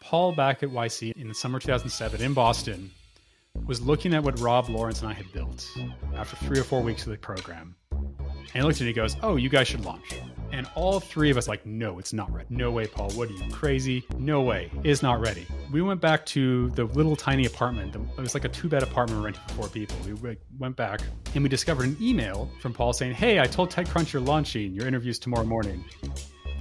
Paul back at YC in the summer 2007 in Boston was looking at what Rob, Lawrence, and I had built after 3 or 4 weeks of the program. And he looked at it and he goes, "Oh, you guys should launch." And all three of us like, "No, it's not ready. No way, Paul. What are you, crazy? No way. It's not ready." We went back to the little tiny apartment. It was like a 2-bed apartment rented for 4 people. We went back and we discovered an email from Paul saying, "Hey, I told TechCrunch you're launching. Your interview's tomorrow morning."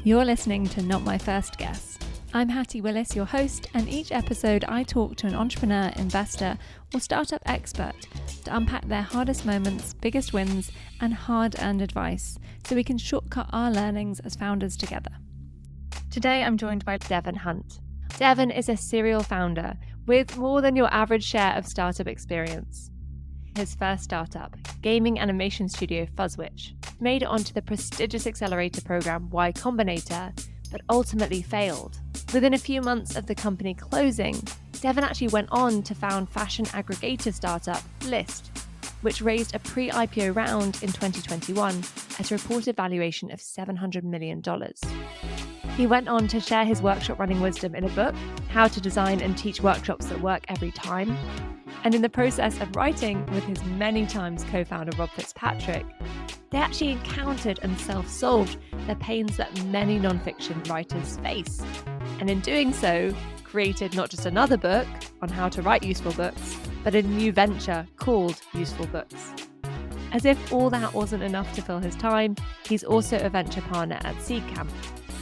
You're listening to Not My First Guess. I'm Hattie Willis, your host, and each episode I talk to an entrepreneur, investor, or startup expert to unpack their hardest moments, biggest wins, and hard-earned advice so we can shortcut our learnings as founders together. Today I'm joined by Devin Hunt. Devin is a serial founder with more than your average share of startup experience. His first startup, gaming animation studio Fuzzwitch, made it onto the prestigious accelerator program Y Combinator, but ultimately failed. Within a few months of the company closing, Devin actually went on to found fashion aggregator startup Lyst, which raised a pre-IPO round in 2021 at a reported valuation of $700 million. He went on to share his workshop running wisdom in a book, How to Design and Teach Workshops That Work Every Time. And in the process of writing with his many times co-founder Rob Fitzpatrick, they actually encountered and self-solved the pains that many non-fiction writers face. And in doing so, created not just another book on how to write useful books, but a new venture called Useful Books. As if all that wasn't enough to fill his time, he's also a venture partner at Seedcamp,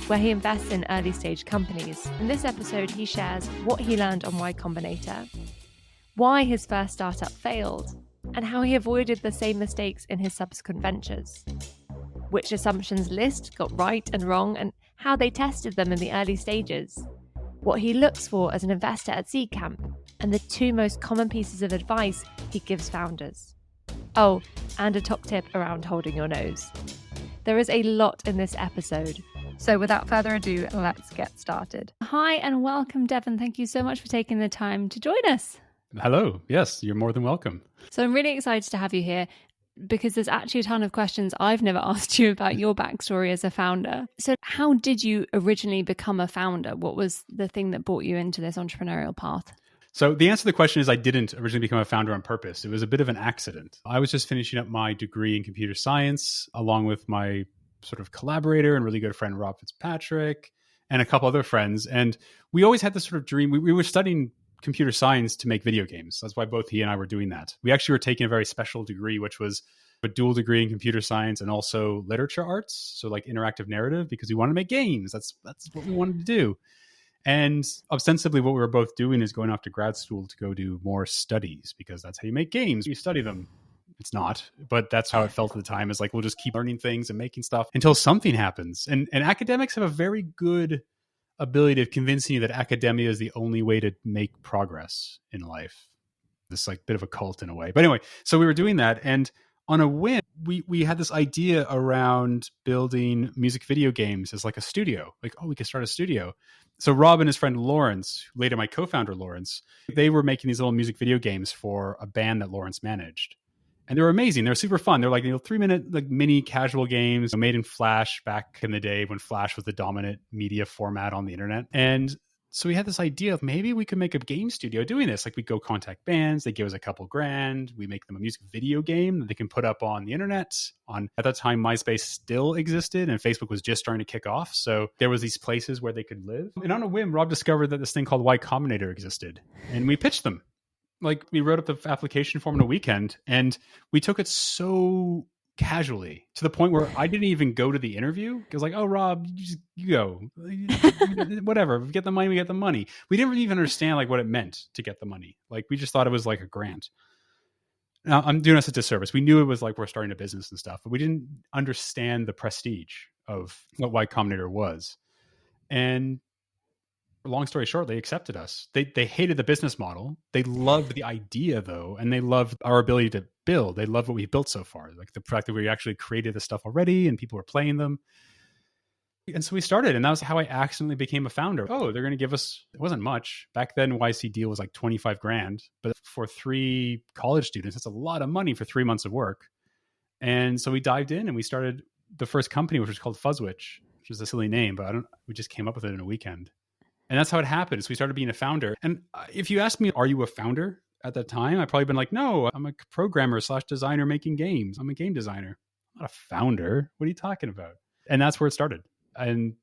where he invests in early stage companies. In this episode, he shares what he learned on Y Combinator, why his first startup failed, and how he avoided the same mistakes in his subsequent ventures, which assumptions Lyst got right and wrong, and how they tested them in the early stages, what he looks for as an investor at Seedcamp, and the 2 most common pieces of advice he gives founders. Oh, and a top tip around holding your nose. There is a lot in this episode, so without further ado, let's get started. Hi and welcome, Devin. Thank you so much for taking the time to join us. Hello. Yes, you're more than welcome. So I'm really excited to have you here because there's actually a ton of questions I've never asked you about your backstory as a founder. So how did you originally become a founder? What was the thing that brought you into this entrepreneurial path? So the answer to the question is I didn't originally become a founder on purpose. It was a bit of an accident. I was just finishing up my degree in computer science along with my sort of collaborator and really good friend, Rob Fitzpatrick, and a couple other friends. And we always had this sort of dream. We were studying computer science to make video games. That's why both he and I were doing that. We actually were taking a very special degree, which was a dual degree in computer science and also literature arts. So like interactive narrative, because we wanted to make games. That's what we wanted to do. And ostensibly what we were both doing is going off to grad school to go do more studies, because that's how you make games. You study them. It's not, but that's how it felt at the time, is like, we'll just keep learning things and making stuff until something happens. And academics have a very good ability of convincing you that academia is the only way to make progress in life. This like bit of a cult in a way. But anyway, so we were doing that, and on a whim, we had this idea around building music video games as like a studio. Like, oh, we could start a studio. So Rob and his friend Lawrence, later my co-founder Lawrence, they were making these little music video games for a band that Lawrence managed. And they were amazing. They were super fun. They're like 3-minute like mini casual games made in Flash back in the day when Flash was the dominant media format on the internet. And so we had this idea of maybe we could make a game studio doing this. Like, we go contact bands, they give us a couple grand, we make them a music video game that they can put up on the internet. At that time, MySpace still existed and Facebook was just starting to kick off. So there was these places where they could live. And on a whim, Rob discovered that this thing called Y Combinator existed, and we pitched them. Like, we wrote up the application form in a weekend, and we took it so casually to the point where I didn't even go to the interview. It was like, oh, Rob, you go, whatever, we get the money, we get the money. We didn't really even understand like what it meant to get the money. Like, we just thought it was like a grant. Now, I'm doing us a disservice. We knew it was like we're starting a business and stuff, but we didn't understand the prestige of what Y Combinator was. And long story short, they accepted us. They hated the business model. They loved the idea though. And they loved our ability to build. They loved what we built so far. Like the fact that we actually created the stuff already and people were playing them. And so we started, and that was how I accidentally became a founder. Oh, they're going to give us, it wasn't much. Back then, YC deal was like 25 grand, but for 3 college students, that's a lot of money for 3 months of work. And so we dived in and we started the first company, which was called Fuzzwitch, which is a silly name, but we just came up with it in a weekend. And that's how it happened. So we started being a founder. And if you ask me, are you a founder at that time? I'd probably been like, no, I'm a programmer / designer making games. I'm a game designer. I'm not a founder. What are you talking about? And that's where it started. And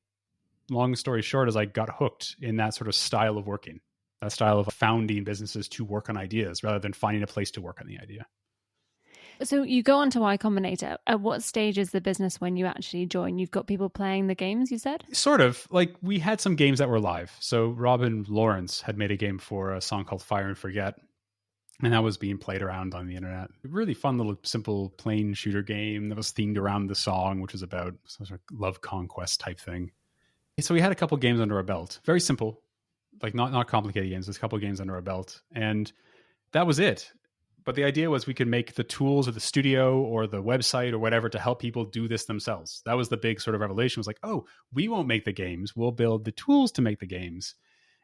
long story short is I got hooked in that sort of style of working, that style of founding businesses to work on ideas rather than finding a place to work on the idea. So you go on to Y Combinator. At what stage is the business when you actually join? You've got people playing the games, you said? Sort of. Like we had some games that were live. So Robin Lawrence had made a game for a song called Fire and Forget. And that was being played around on the internet. Really fun little simple plane shooter game that was themed around the song, which was about some sort of love conquest type thing. So we had a couple games under our belt. Very simple, like not complicated games. There's a couple games under our belt. And that was it. But the idea was we could make the tools of the studio or the website or whatever to help people do this themselves. That was the big sort of revelation. It was like, oh, we won't make the games. We'll build the tools to make the games.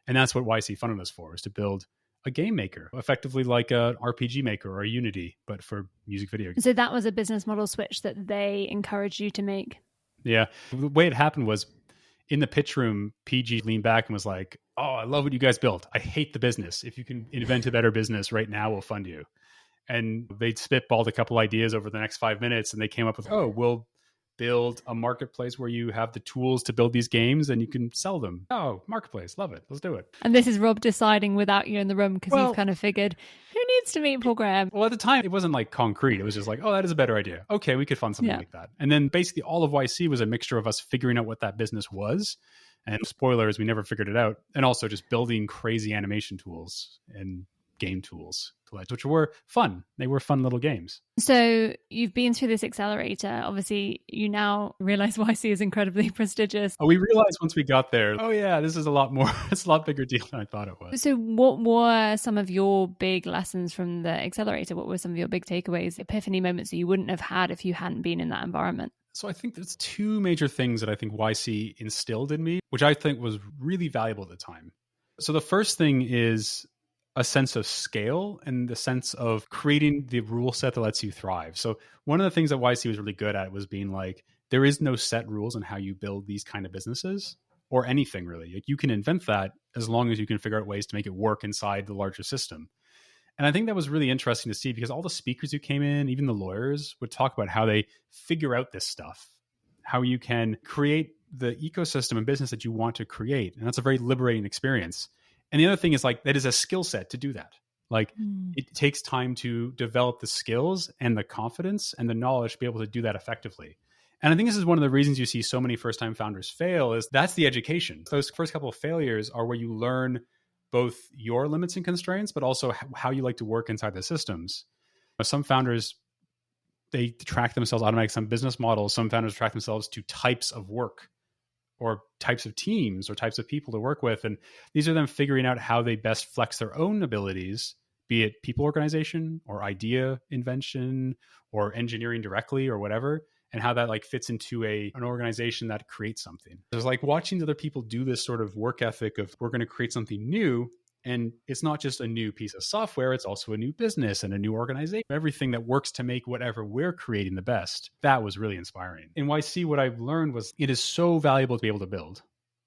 And that's what YC funded us for, is to build a game maker, effectively like an RPG maker or a Unity, but for music video games. So that was a business model switch that they encouraged you to make? Yeah. The way it happened was in the pitch room, PG leaned back and was like, oh, I love what you guys built. I hate the business. If you can invent a better business right now, we'll fund you. And they spitballed a couple ideas over the next 5 minutes and they came up with, oh, we'll build a marketplace where you have the tools to build these games and you can sell them. Oh, marketplace. Love it. Let's do it. And this is Rob deciding without you in the room because you've kind of figured, who needs to meet Paul Graham? Well, at the time, it wasn't like concrete. It was just like, oh, that is a better idea. Okay, we could fund something like that. And then basically all of YC was a mixture of us figuring out what that business was. And spoilers, we never figured it out. And also just building crazy animation tools and game tools, which were fun. They were fun little games. So you've been through this accelerator. Obviously, you now realize YC is incredibly prestigious. Oh, we realized once we got there, oh yeah, this is a lot more, it's a lot bigger deal than I thought it was. So what were some of your big lessons from the accelerator? What were some of your big takeaways, epiphany moments that you wouldn't have had if you hadn't been in that environment? So I think there's two major things that I think YC instilled in me, which I think was really valuable at the time. So the first thing is a sense of scale and the sense of creating the rule set that lets you thrive. So one of the things that YC was really good at was being like, there is no set rules on how you build these kind of businesses or anything really. Like you can invent that as long as you can figure out ways to make it work inside the larger system. And I think that was really interesting to see because all the speakers who came in, even the lawyers, would talk about how they figure out this stuff, how you can create the ecosystem and business that you want to create. And that's a very liberating experience. And the other thing is like, that is a skill set to do that. Like it takes time to develop the skills and the confidence and the knowledge to be able to do that effectively. And I think this is one of the reasons you see so many first-time founders fail is that's the education. Those first couple of failures are where you learn both your limits and constraints, but also how you like to work inside the systems. Some founders, they track themselves automatically, some business models, some founders track themselves to types of work or types of teams or types of people to work with. And these are them figuring out how they best flex their own abilities, be it people organization or idea invention or engineering directly or whatever, and how that like fits into an organization that creates something. There's like watching other people do this sort of work ethic of we're going to create something new. And it's not just a new piece of software, it's also a new business and a new organization, everything that works to make whatever we're creating the best. That was really inspiring. In YC, what I've learned was it is so valuable to be able to build.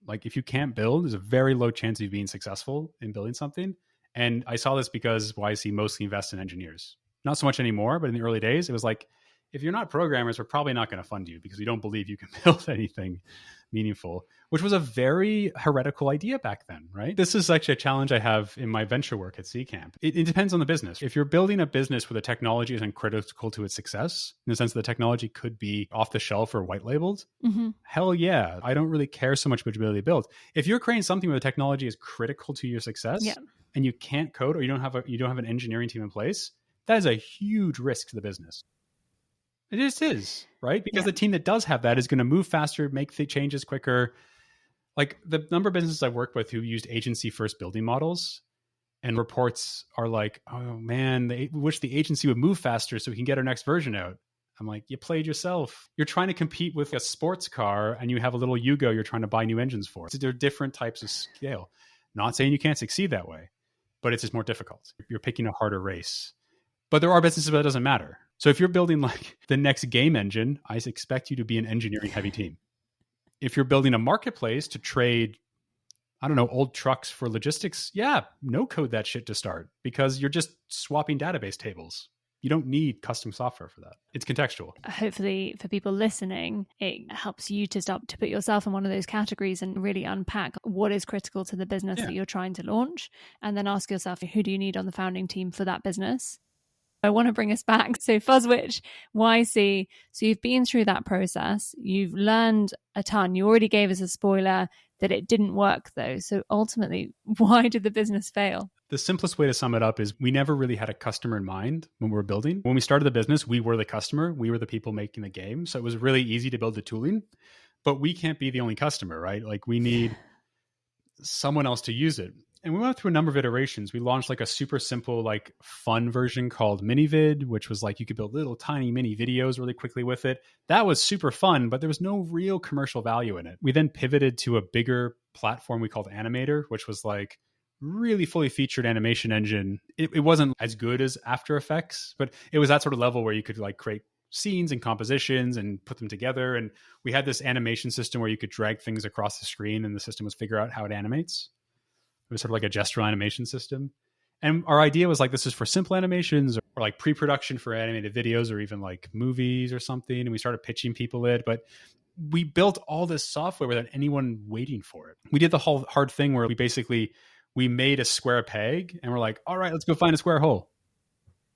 Like if you can't build, there's a very low chance of you being successful in building something. And I saw this because YC mostly invests in engineers. Not so much anymore, but in the early days, it was like, if you're not programmers, we're probably not going to fund you because we don't believe you can build anything meaningful, which was a very heretical idea back then, right? This is actually a challenge I have in my venture work at Seedcamp. It depends on the business. If you're building a business where the technology isn't critical to its success, in the sense that the technology could be off the shelf or white labeled, hell yeah, I don't really care so much about your ability to build. If you're creating something where the technology is critical to your success and you can't code or you don't have an engineering team in place, that is a huge risk to the business. It just is, right? Because the team that does have that is going to move faster, make the changes quicker. Like the number of businesses I've worked with who used agency first building models and reports are like, oh man, they wish the agency would move faster so we can get our next version out. I'm like, you played yourself. You're trying to compete with a sports car and you have a little Yugo you're trying to buy new engines for. So there are different types of scale. Not saying you can't succeed that way, but it's just more difficult. You're picking a harder race. But there are businesses where it doesn't matter. So if you're building like the next game engine, I expect you to be an engineering heavy team. If you're building a marketplace to trade, I don't know, old trucks for logistics. Yeah, no code that shit to start because you're just swapping database tables. You don't need custom software for that. It's contextual. Hopefully for people listening, it helps you to start to put yourself in one of those categories and really unpack what is critical to the business that you're trying to launch. And then ask yourself, who do you need on the founding team for that business? I want to bring us back. So Fuzzwitch, YC, so you've been through that process. You've learned a ton. You already gave us a spoiler that it didn't work though. So ultimately, why did the business fail? The simplest way to sum it up is we never really had a customer in mind when we were building. When we started the business, we were the customer. We were the people making the game. So it was really easy to build the tooling, but we can't be the only customer, right? Like we need someone else to use it. And we went through a number of iterations. We launched like a super simple, like fun version called MiniVid, which was like you could build little tiny mini videos really quickly with it. That was super fun, but there was no real commercial value in it. We then pivoted to a bigger platform we called Animator, which was like really fully featured animation engine. It wasn't as good as After Effects, but it was that sort of level where you could like create scenes and compositions and put them together. And we had this animation system where you could drag things across the screen and the system would figure out how it animates. It was sort of like a gestural animation system. And our idea was like, this is for simple animations or like pre-production for animated videos or even like movies or something. And we started pitching people it, but we built all this software without anyone waiting for it. We did the whole hard thing where we made a square peg and we're like, all right, let's go find a square hole.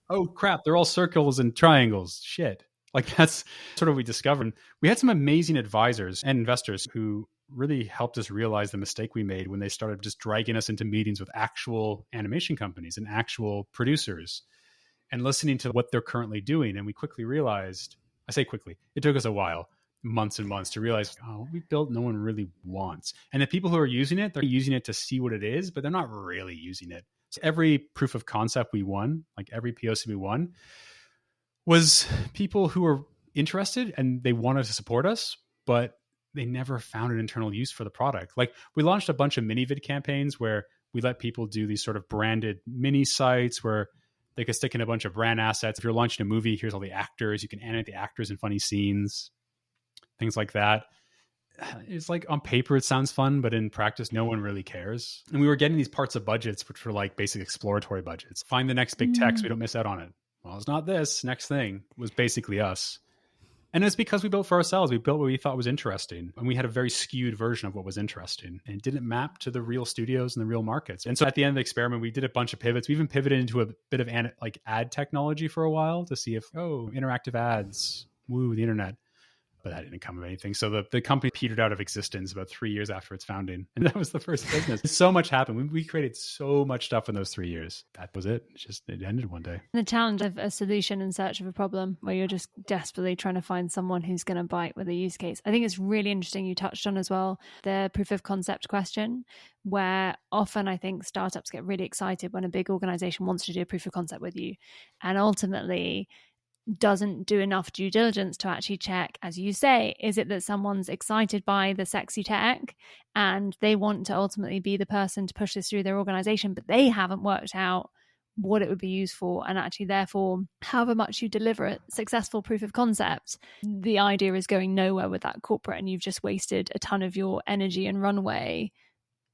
Oh crap, they're all circles and triangles. Shit. Like that's sort of what we discovered. We had some amazing advisors and investors who really helped us realize the mistake we made when they started just dragging us into meetings with actual animation companies and actual producers and listening to what they're currently doing. And we quickly realized, I say quickly, it took us a while, months and months to realize, oh, what we built, no one really wants. And the people who are using it, they're using it to see what it is, but they're not really using it. So every proof of concept we won, like every POC we won, was people who were interested and they wanted to support us, but they never found an internal use for the product. Like we launched a bunch of MiniVid campaigns where we let people do these sort of branded mini sites where they could stick in a bunch of brand assets. If you're launching a movie, here's all the actors. You can animate the actors in funny scenes, things like that. It's like on paper, it sounds fun, but in practice, no one really cares. And we were getting these parts of budgets, which were like basic exploratory budgets. Find the next big tech so we don't miss out on it. Well, it's not this. Next thing was basically us. And it's because we built for ourselves. We built what we thought was interesting. And we had a very skewed version of what was interesting. And it didn't map to the real studios and the real markets. And so at the end of the experiment, we did a bunch of pivots. We even pivoted into a bit of like ad technology for a while to see if, interactive ads, woo, the internet. But that didn't come of anything. So the company petered out of existence about 3 years after its founding. And that was the first business. So much happened. We created so much stuff in those 3 years. That was it. It ended one day. The challenge of a solution in search of a problem where you're just desperately trying to find someone who's going to bite with a use case. I think it's really interesting you touched on as well the proof of concept question, where often I think startups get really excited when a big organization wants to do a proof of concept with you. And ultimately doesn't do enough due diligence to actually check, as you say, is it that someone's excited by the sexy tech and they want to ultimately be the person to push this through their organization, but they haven't worked out what it would be used for. And actually, therefore, however much you deliver a successful proof of concept, the idea is going nowhere with that corporate and you've just wasted a ton of your energy and runway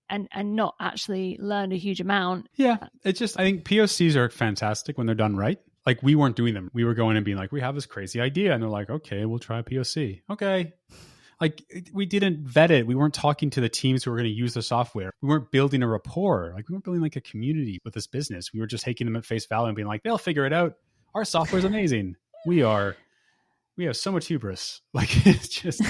and not actually learned a huge amount. Yeah, it's just, I think POCs are fantastic when they're done right. Like we weren't doing them. We were going and being like, we have this crazy idea. And they're like, okay, we'll try a POC. Okay. Like we didn't vet it. We weren't talking to the teams who were going to use the software. We weren't building a rapport. Like we weren't building like a community with this business. We were just taking them at face value and being like, they'll figure it out. Our software is amazing. We have so much hubris. Like it's just,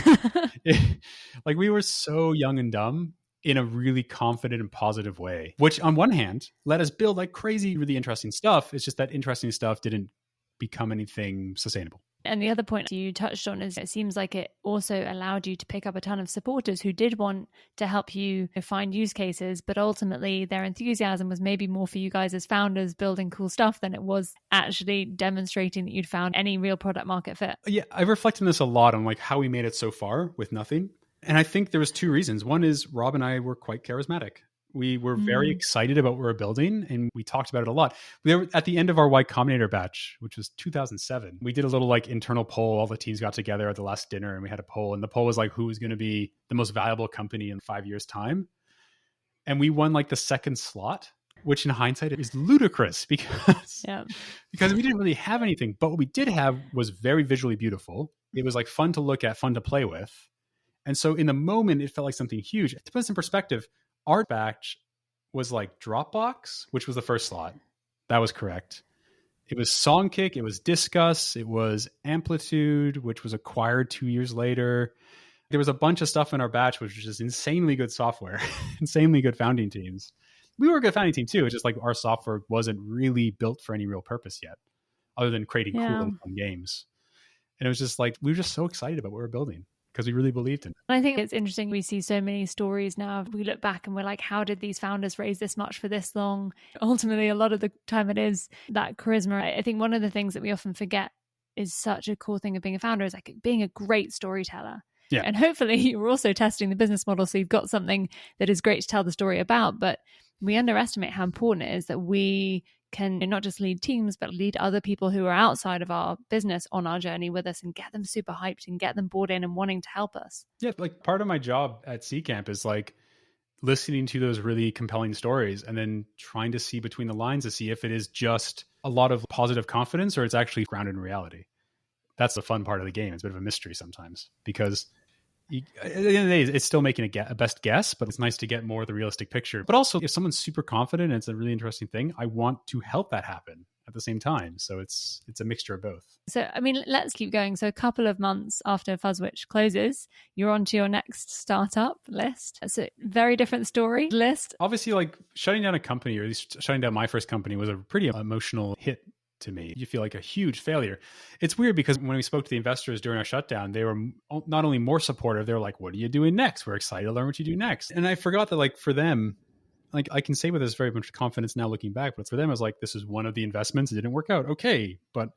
like we were so young and dumb in a really confident and positive way, which on one hand let us build like crazy, really interesting stuff. It's just that interesting stuff didn't become anything sustainable. And the other point you touched on is it seems like it also allowed you to pick up a ton of supporters who did want to help you find use cases, but ultimately their enthusiasm was maybe more for you guys as founders building cool stuff than it was actually demonstrating that you'd found any real product market fit. Yeah, I've reflected on this a lot on like how we made it so far with nothing. And I think there was two reasons. One is Rob and I were quite charismatic. We were very excited about what we were building and we talked about it a lot. We were at the end of our Y Combinator batch, which was 2007. We did a little like internal poll. All the teams got together at the last dinner and we had a poll. And the poll was like, who is going to be the most valuable company in 5 years' time? And we won like the second slot, which in hindsight is ludicrous because we didn't really have anything. But what we did have was very visually beautiful. It was like fun to look at, fun to play with. And so in the moment, it felt like something huge. To put this in perspective, our batch was like Dropbox, which was the first slot. That was correct. It was Songkick, it was Disqus, it was Amplitude, which was acquired 2 years later. There was a bunch of stuff in our batch, which was just insanely good software, insanely good founding teams. We were a good founding team too. It's just like our software wasn't really built for any real purpose yet, other than creating cool and fun games. And it was just like, we were just so excited about what we were building because we really believed in it. I think it's interesting. We see so many stories now. We look back and we're like, how did these founders raise this much for this long? Ultimately, a lot of the time it is that charisma. I think one of the things that we often forget is such a cool thing of being a founder is like being a great storyteller. Yeah. And hopefully you're also testing the business model. So you've got something that is great to tell the story about. But we underestimate how important it is that we can not just lead teams, but lead other people who are outside of our business on our journey with us and get them super hyped and get them bought in and wanting to help us. Yeah, like part of my job at Seedcamp is like listening to those really compelling stories and then trying to see between the lines to see if it is just a lot of positive confidence or it's actually grounded in reality. That's the fun part of the game. It's a bit of a mystery sometimes because at the end of the day, it's still making a best guess, but it's nice to get more of the realistic picture. But also, if someone's super confident and it's a really interesting thing, I want to help that happen at the same time. So it's a mixture of both. So, I mean, let's keep going. So a couple of months after Fuzzwitch closes, you're on to your next startup, Lyst. It's a very different story, Lyst. Obviously, like shutting down a company, or at least shutting down my first company, was a pretty emotional hit to me. You feel like a huge failure. It's weird because when we spoke to the investors during our shutdown, they were not only more supportive, they were like, what are you doing next? We're excited to learn what you do next. And I forgot that like for them, like I can say with this very much confidence now looking back, but for them, it was like, this is one of the investments. It didn't work out. Okay. But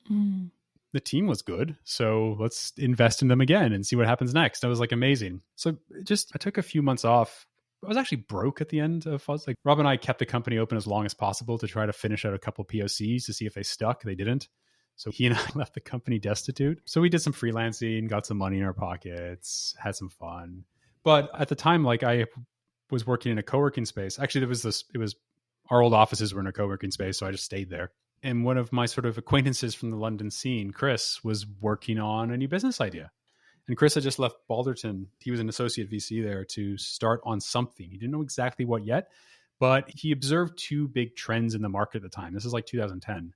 the team was good. So let's invest in them again and see what happens next. That was like amazing. So I took a few months off. I was actually broke at the end of Fuzz. Like Rob and I kept the company open as long as possible to try to finish out a couple POCs to see if they stuck. They didn't. So he and I left the company destitute. So we did some freelancing, got some money in our pockets, had some fun. But at the time, like I was working in a co-working space. Actually, it was our old offices were in a co-working space. So I just stayed there. And one of my sort of acquaintances from the London scene, Chris, was working on a new business idea. And Chris had just left Balderton. He was an associate VC there to start on something. He didn't know exactly what yet, but he observed two big trends in the market at the time. This is like 2010,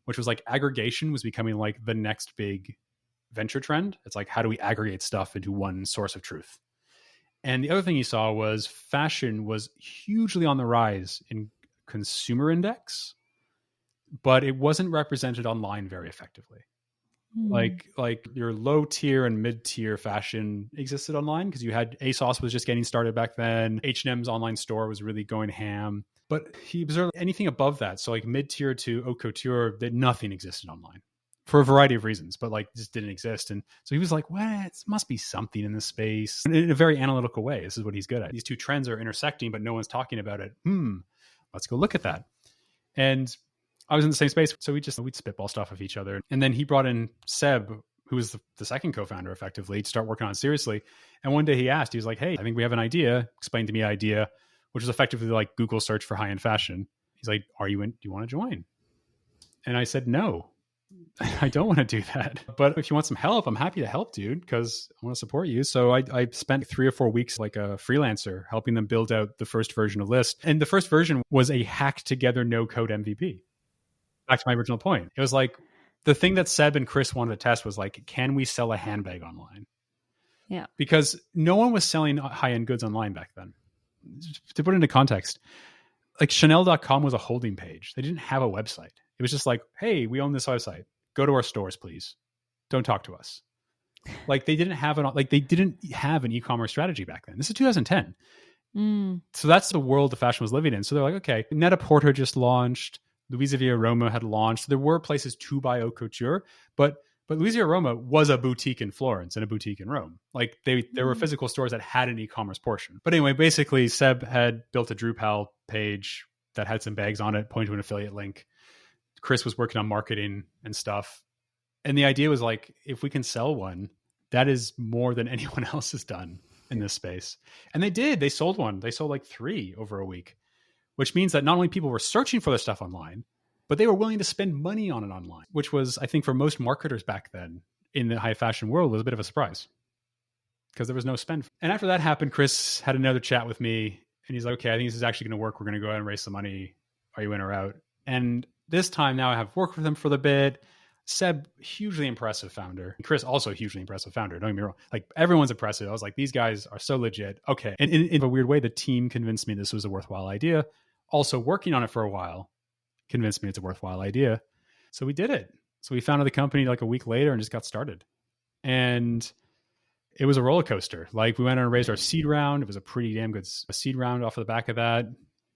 which was like aggregation was becoming like the next big venture trend. It's like, how do we aggregate stuff into one source of truth? And the other thing he saw was fashion was hugely on the rise in consumer index, but it wasn't represented online very effectively. Like your low tier and mid tier fashion existed online because you had ASOS was just getting started back then. H&M's online store was really going ham, but he observed anything above that. So like mid tier to haute couture, that nothing existed online for a variety of reasons, but like just didn't exist. And so he was like, well, it must be something in this space in a very analytical way. This is what he's good at. These two trends are intersecting, but no one's talking about it. Let's go look at that. And I was in the same space. So we'd spitball stuff with each other. And then he brought in Seb, who was the second co-founder effectively, to start working on it seriously. And one day he was like, hey, I think we have an idea. Explain to me idea, which was effectively like Google search for high-end fashion. He's like, are you in? Do you want to join? And I said, no, I don't want to do that. But if you want some help, I'm happy to help, dude, because I want to support you. So I spent 3 or 4 weeks like a freelancer helping them build out the first version of Lyst. And the first version was a hacked together no-code MVP. Back to my original point. It was like the thing that Seb and Chris wanted to test was like, can we sell a handbag online? Yeah. Because no one was selling high-end goods online back then. To put it into context, like Chanel.com was a holding page. They didn't have a website. It was just like, hey, we own this website. Go to our stores, please. Don't talk to us. Like they didn't have an e-commerce strategy back then. This is 2010. So that's the world the fashion was living in. So they're like, okay, Net-a-Porter just launched. Luisa Via Roma had launched. There were places to buy haute couture, but Luisa Via Roma was a boutique in Florence and a boutique in Rome. Like there were physical stores that had an e-commerce portion. But anyway, basically Seb had built a Drupal page that had some bags on it, pointing to an affiliate link. Chris was working on marketing and stuff. And the idea was like, if we can sell one, that is more than anyone else has done. in this space. And they did. They sold one. They sold like 3 over a week, which means that not only people were searching for their stuff online, but they were willing to spend money on it online, which was, I think, for most marketers back then in the high fashion world, was a bit of a surprise because there was no spend. And after that happened, Chris had another chat with me and he's like, okay, I think this is actually going to work. We're going to go ahead and raise some money. Are you in or out? And this time now I have worked with him for the bit. Seb, hugely impressive founder. Chris, also hugely impressive founder. Don't get me wrong. Like, everyone's impressive. I was like, these guys are so legit. Okay. And in a weird way, the team convinced me this was a worthwhile idea. Also, working on it for a while convinced me it's a worthwhile idea. So we did it. So we founded the company like a week later and just got started. And it was a roller coaster. Like, we went and raised our seed round. It was a pretty damn good seed round off of the back of that.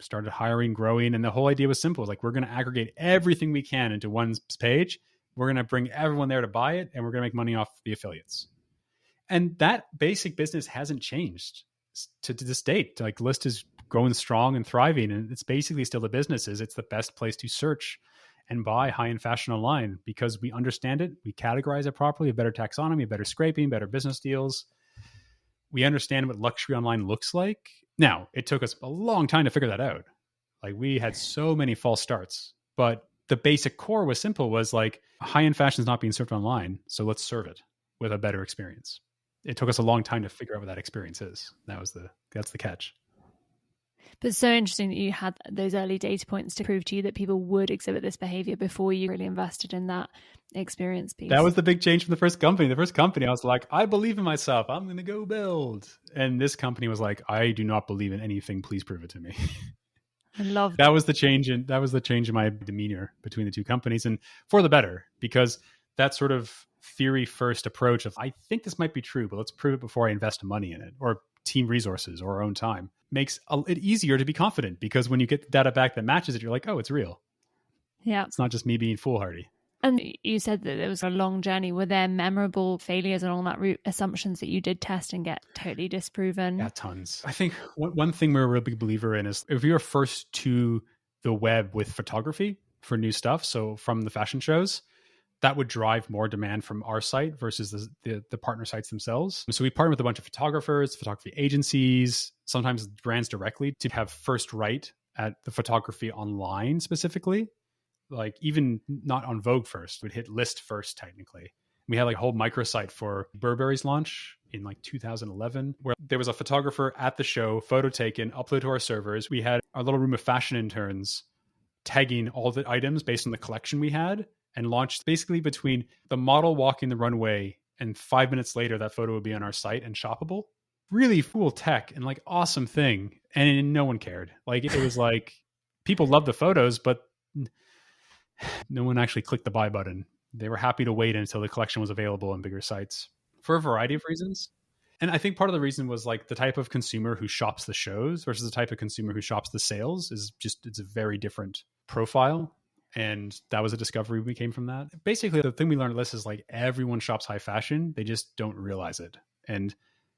Started hiring, growing. And the whole idea was simple. It was like, we're going to aggregate everything we can into one page. We're going to bring everyone there to buy it, and we're going to make money off the affiliates. And that basic business hasn't changed to this date. Like, Lyst is growing strong and thriving, and it's basically still the businesses. It's the best place to search and buy high-end fashion online because we understand it. We categorize it properly, a better taxonomy, better scraping, better business deals. We understand what luxury online looks like. Now, it took us a long time to figure that out. Like, we had so many false starts, but the basic core was simple, was like, high-end fashion is not being served online, so let's serve it with a better experience. It took us a long time to figure out what that experience is. That's the catch. But it's so interesting that you had those early data points to prove to you that people would exhibit this behavior before you really invested in that experience piece. That was the big change from the first company. The first company, I was like, I believe in myself. I'm going to go build. And this company was like, I do not believe in anything. Please prove it to me. I love that. Was the change in my demeanor between the two companies, and for the better, because that sort of theory first approach of, I think this might be true, but let's prove it before I invest money in it, or team resources or our own time, makes it easier to be confident, because when you get the data back that matches it, you're like, oh, it's real. Yeah. It's not just me being foolhardy. And you said that it was a long journey. Were there memorable failures along that route, assumptions that you did test and get totally disproven? Yeah, tons. I think one thing we're a real big believer in is, if you're first to the web with photography for new stuff, so from the fashion shows, that would drive more demand from our site versus the partner sites themselves. So we partner with a bunch of photographers, photography agencies, sometimes brands directly, to have first right at the photography online specifically. Like, even not on Vogue first, we'd hit Lyst first technically. We had like a whole microsite for Burberry's launch in like 2011, where there was a photographer at the show, photo taken, uploaded to our servers. We had our little room of fashion interns tagging all the items based on the collection we had, and launched basically between the model walking the runway and 5 minutes later, that photo would be on our site and shoppable. Really cool tech and like awesome thing. And no one cared. Like, it was like, people loved the photos, but no one actually clicked the buy button. They were happy to wait until the collection was available on bigger sites for a variety of reasons. And I think part of the reason was like, the type of consumer who shops the shows versus the type of consumer who shops the sales it's a very different profile. And that was a discovery we came from that. Basically, the thing we learned at Lyst is like, everyone shops high fashion. They just don't realize it. And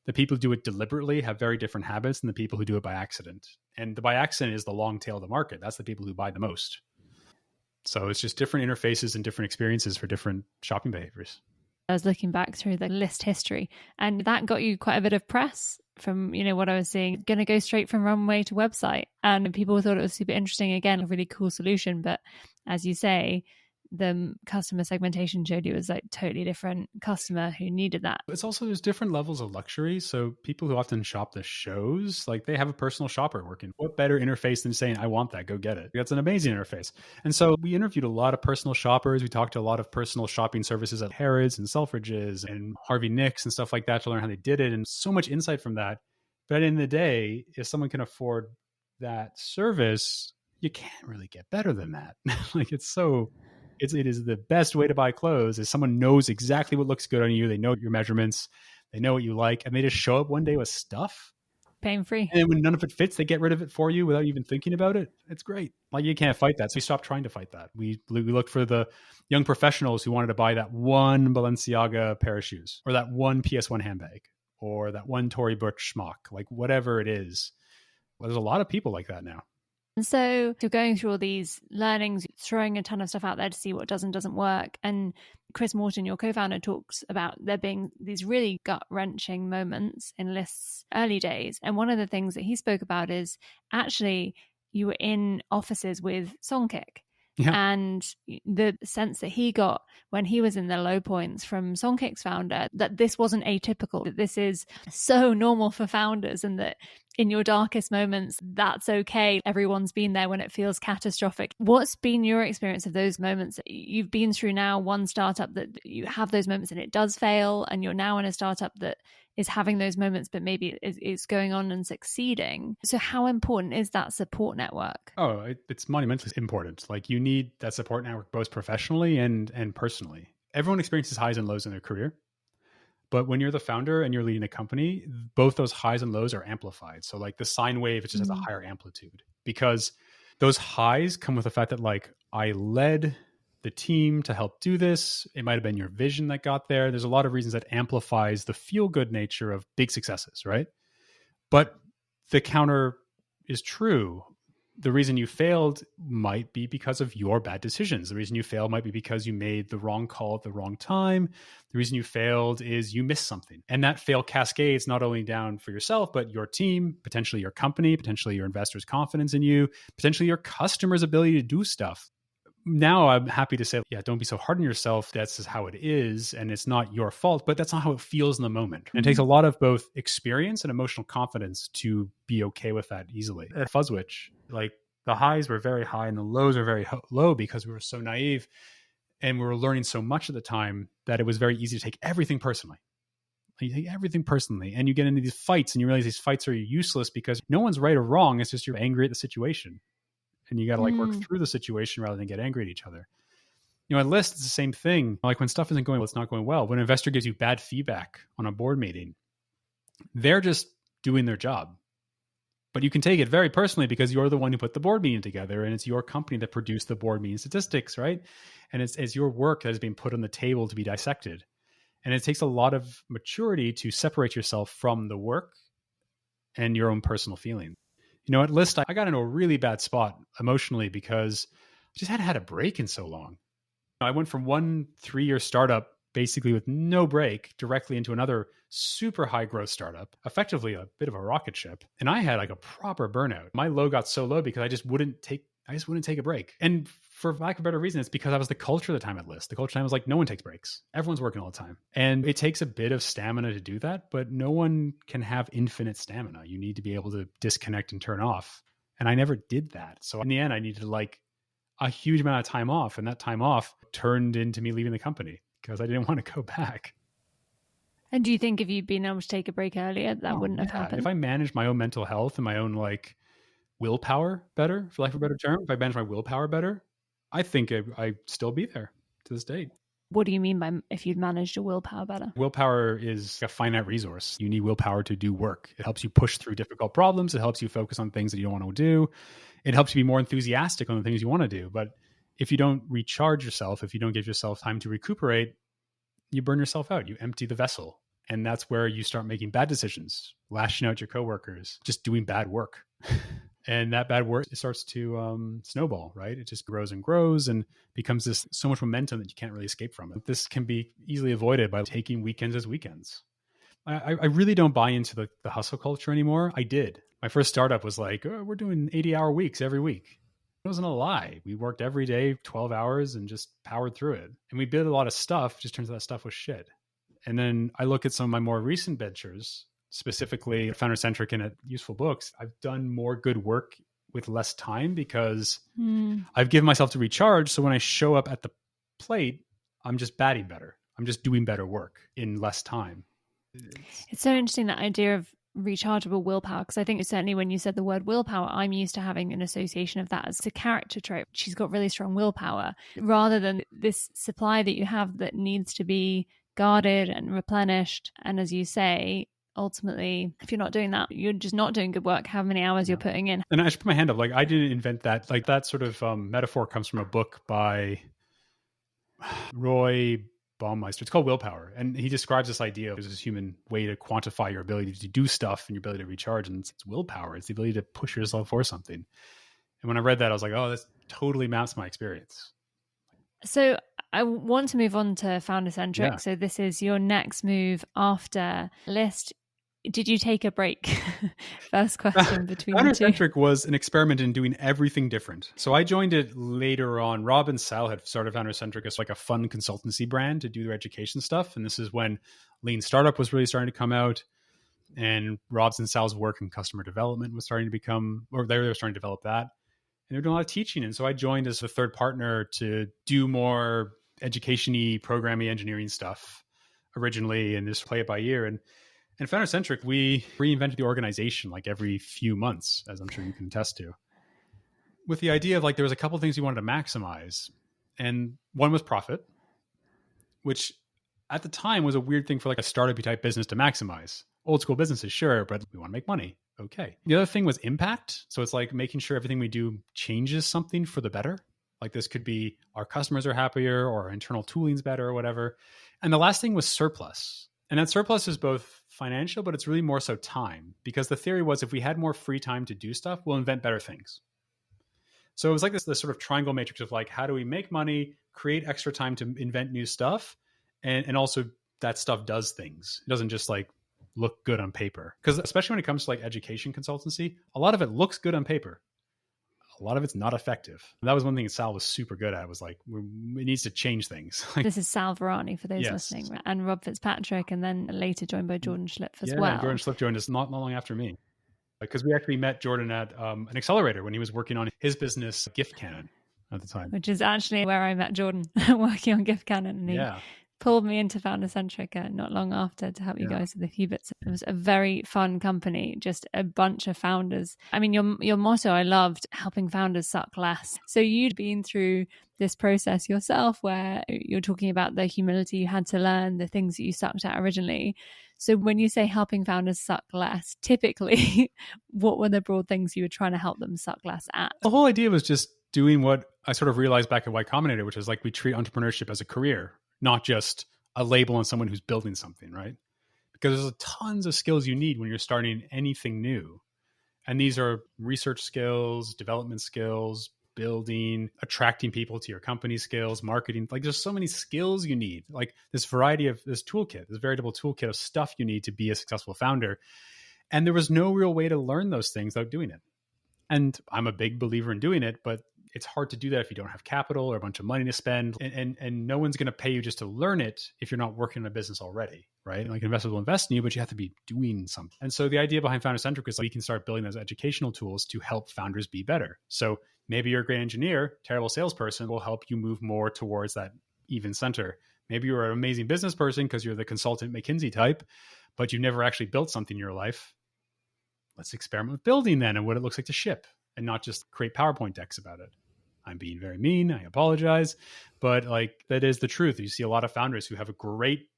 the people who do it deliberately have very different habits than the people who do it by accident. And the by accident is the long tail of the market. That's the people who buy the most. So it's just different interfaces and different experiences for different shopping behaviors. I was looking back through the Lyst history, and that got you quite a bit of press from, what I was seeing. Going to go straight from runway to website, and people thought it was super interesting. Again, a really cool solution, but as you say, the customer segmentation showed you it was like totally different customer who needed that. It's also, there's different levels of luxury. So people who often shop the shows, like, they have a personal shopper working. What better interface than saying, I want that, go get it. That's an amazing interface. And so we interviewed a lot of personal shoppers. We talked to a lot of personal shopping services at Harrods and Selfridges and Harvey Nicks and stuff like that to learn how they did it. And so much insight from that. But at the end of the day, if someone can afford that service, you can't really get better than that. Like, it is the best way to buy clothes is someone knows exactly what looks good on you. They know your measurements. They know what you like. And they just show up one day with stuff. Pain free. And when none of it fits, they get rid of it for you without even thinking about it. It's great. Like, you can't fight that. So we stopped trying to fight that. We looked for the young professionals who wanted to buy that one Balenciaga pair of shoes, or that one PS1 handbag, or that one Tory Burch smock, like whatever it is. Well, there's a lot of people like that now. And so you're going through all these learnings, throwing a ton of stuff out there to see what does and doesn't work. And Chris Morton, your co-founder, talks about there being these really gut-wrenching moments in Lyst's early days. And one of the things that he spoke about is actually you were in offices with Songkick. Yeah. And the sense that he got when he was in the low points from Songkick's founder, that this wasn't atypical, that this is so normal for founders, and that in your darkest moments, that's okay. Everyone's been there when it feels catastrophic. What's been your experience of those moments? You've been through now one startup that you have those moments and it does fail, and you're now in a startup that is having those moments, but maybe it's going on and succeeding. So how important is that support network? Oh, it's monumentally important. Like, you need that support network both professionally and personally. Everyone experiences highs and lows in their career. But when you're the founder and you're leading a company, both those highs and lows are amplified. So like the sine wave, it just has a higher amplitude, because those highs come with the fact that like I led the team to help do this. It might have been your vision that got there. There's a lot of reasons that amplifies the feel good nature of big successes, right? But the counter is true. The reason you failed might be because of your bad decisions. The reason you failed might be because you made the wrong call at the wrong time. The reason you failed is you missed something. And that fail cascades not only down for yourself, but your team, potentially your company, potentially your investors' confidence in you, potentially your customers' ability to do stuff. Now I'm happy to say, yeah, don't be so hard on yourself. That's just how it is. And it's not your fault, but that's not how it feels in the moment. And it takes a lot of both experience and emotional confidence to be okay with that easily. At Fuzzwitch, like the highs were very high and the lows were very low because we were so naive and we were learning so much at the time that it was very easy to take everything personally. You take everything personally and you get into these fights and you realize these fights are useless because no one's right or wrong. It's just you're angry at the situation. And you got to like work through the situation rather than get angry at each other. You know, at Lyst, it's the same thing. Like when stuff isn't going well, it's not going well. When an investor gives you bad feedback on a board meeting, they're just doing their job. But you can take it very personally because you're the one who put the board meeting together and it's your company that produced the board meeting statistics, right? And it's your work that is being put on the table to be dissected. And it takes a lot of maturity to separate yourself from the work and your own personal feelings. You know, at Lyst, I got into a really bad spot emotionally because I just hadn't had a break in so long. I went from one 3-year startup, basically with no break, directly into another super high growth startup, effectively a bit of a rocket ship. And I had like a proper burnout. My low got so low because I just wouldn't take a break. And for lack of a better reason, it's because I was the culture at the time at Lyst. The culture at the time was like, no one takes breaks. Everyone's working all the time. And it takes a bit of stamina to do that, but no one can have infinite stamina. You need to be able to disconnect and turn off. And I never did that. So in the end, I needed like a huge amount of time off. And that time off turned into me leaving the company because I didn't want to go back. And do you think if you'd been able to take a break earlier, that wouldn't have happened? If I managed my own mental health and my own like willpower better, for lack of a better term, if I managed my willpower better, I think I'd still be there to this date. What do you mean by if you'd managed your willpower better? Willpower is a finite resource. You need willpower to do work. It helps you push through difficult problems. It helps you focus on things that you don't want to do. It helps you be more enthusiastic on the things you want to do. But if you don't recharge yourself, if you don't give yourself time to recuperate, you burn yourself out. You empty the vessel. And that's where you start making bad decisions, lashing out your coworkers, just doing bad work. And that bad work, it starts to snowball, right? It just grows and grows and becomes this so much momentum that you can't really escape from it. This can be easily avoided by taking weekends as weekends. I really don't buy into the hustle culture anymore. I did. My first startup was like, oh, we're doing 80-hour weeks every week. It wasn't a lie. We worked every day, 12 hours and just powered through it. And we did a lot of stuff. Just turns out that stuff was shit. And then I look at some of my more recent ventures, specifically Foundercentric and at Useful Books. I've done more good work with less time because I've given myself to recharge. So when I show up at the plate, I'm just batting better. I'm just doing better work in less time. It's so interesting, that idea of rechargeable willpower, because I think certainly when you said the word willpower, I'm used to having an association of that as a character trait. She's got really strong willpower, rather than this supply that you have that needs to be guarded and replenished. And as you say, ultimately, if you're not doing that, you're just not doing good work, how many hours you're putting in. And I should put my hand up. Like, I didn't invent that. Like, that sort of metaphor comes from a book by Roy Baumeister. It's called Willpower. And he describes this idea of this human way to quantify your ability to do stuff and your ability to recharge. And it's willpower. It's the ability to push yourself for something. And when I read that, I was like, oh, this totally maps my experience. So I want to move on to Foundercentric. Yeah. So this is your next move after Lyst. Did you take a break? First question between the two. Foundercentric was an experiment in doing everything different. So I joined it later on. Rob and Sal had started Foundercentric as like a fun consultancy brand to do their education stuff. And this is when Lean Startup was really starting to come out. And Rob's and Sal's work in customer development was starting to become, or they were starting to develop that. And they were doing a lot of teaching. And so I joined as a third partner to do more education-y, programming, engineering stuff originally and just play it by ear. And Foundercentric, we reinvented the organization like every few months, as I'm sure you can attest to, with the idea of like there was a couple of things we wanted to maximize. And one was profit, which at the time was a weird thing for like a startup type business to maximize. Old school businesses, sure, but we want to make money. Okay. The other thing was impact. So it's like making sure everything we do changes something for the better. Like this could be our customers are happier or our internal tooling's better or whatever. And the last thing was surplus. And that surplus is both financial, but it's really more so time, because the theory was if we had more free time to do stuff, we'll invent better things. So it was like this sort of triangle matrix of like, how do we make money, create extra time to invent new stuff, and also that stuff does things. It doesn't just like look good on paper. Because especially when it comes to like education consultancy, a lot of it looks good on paper. A lot of it's not effective. And that was one thing Sal was super good at, was like, it needs to change things. This is Sal Varani for those listening, and Rob Fitzpatrick, and then later joined by Jordan Schlipf as well. Jordan Schlipf joined us not long after me. Because we actually met Jordan at an accelerator when he was working on his business, Gift Cannon, at the time. Which is actually where I met Jordan, working on Gift Cannon. And he pulled me into Foundercentric not long after to help you guys with a few bits. It was a very fun company, just a bunch of founders. I mean, your motto I loved, helping founders suck less. So you'd been through this process yourself where you're talking about the humility you had to learn, the things that you sucked at originally. So when you say helping founders suck less, typically, what were the broad things you were trying to help them suck less at? The whole idea was just doing what I sort of realized back at Y Combinator, which is like we treat entrepreneurship as a career, not just a label on someone who's building something, right? Because there's tons of skills you need when you're starting anything new. And these are research skills, development skills, building, attracting people to your company skills, marketing. Like there's so many skills you need, like this variety of this toolkit, this veritable toolkit of stuff you need to be a successful founder. And there was no real way to learn those things without doing it. And I'm a big believer in doing it, but it's hard to do that if you don't have capital or a bunch of money to spend. And no one's going to pay you just to learn it if you're not working in a business already, right? Like investors will invest in you, but you have to be doing something. And so the idea behind Foundercentric is like we can start building those educational tools to help founders be better. So maybe you're a great engineer, terrible salesperson will help you move more towards that even center. Maybe you're an amazing business person because you're the consultant McKinsey type, but you've never actually built something in your life. Let's experiment with building then and what it looks like to ship and not just create PowerPoint decks about it. I'm being very mean. I apologize. But like that is the truth. You see a lot of founders who have a great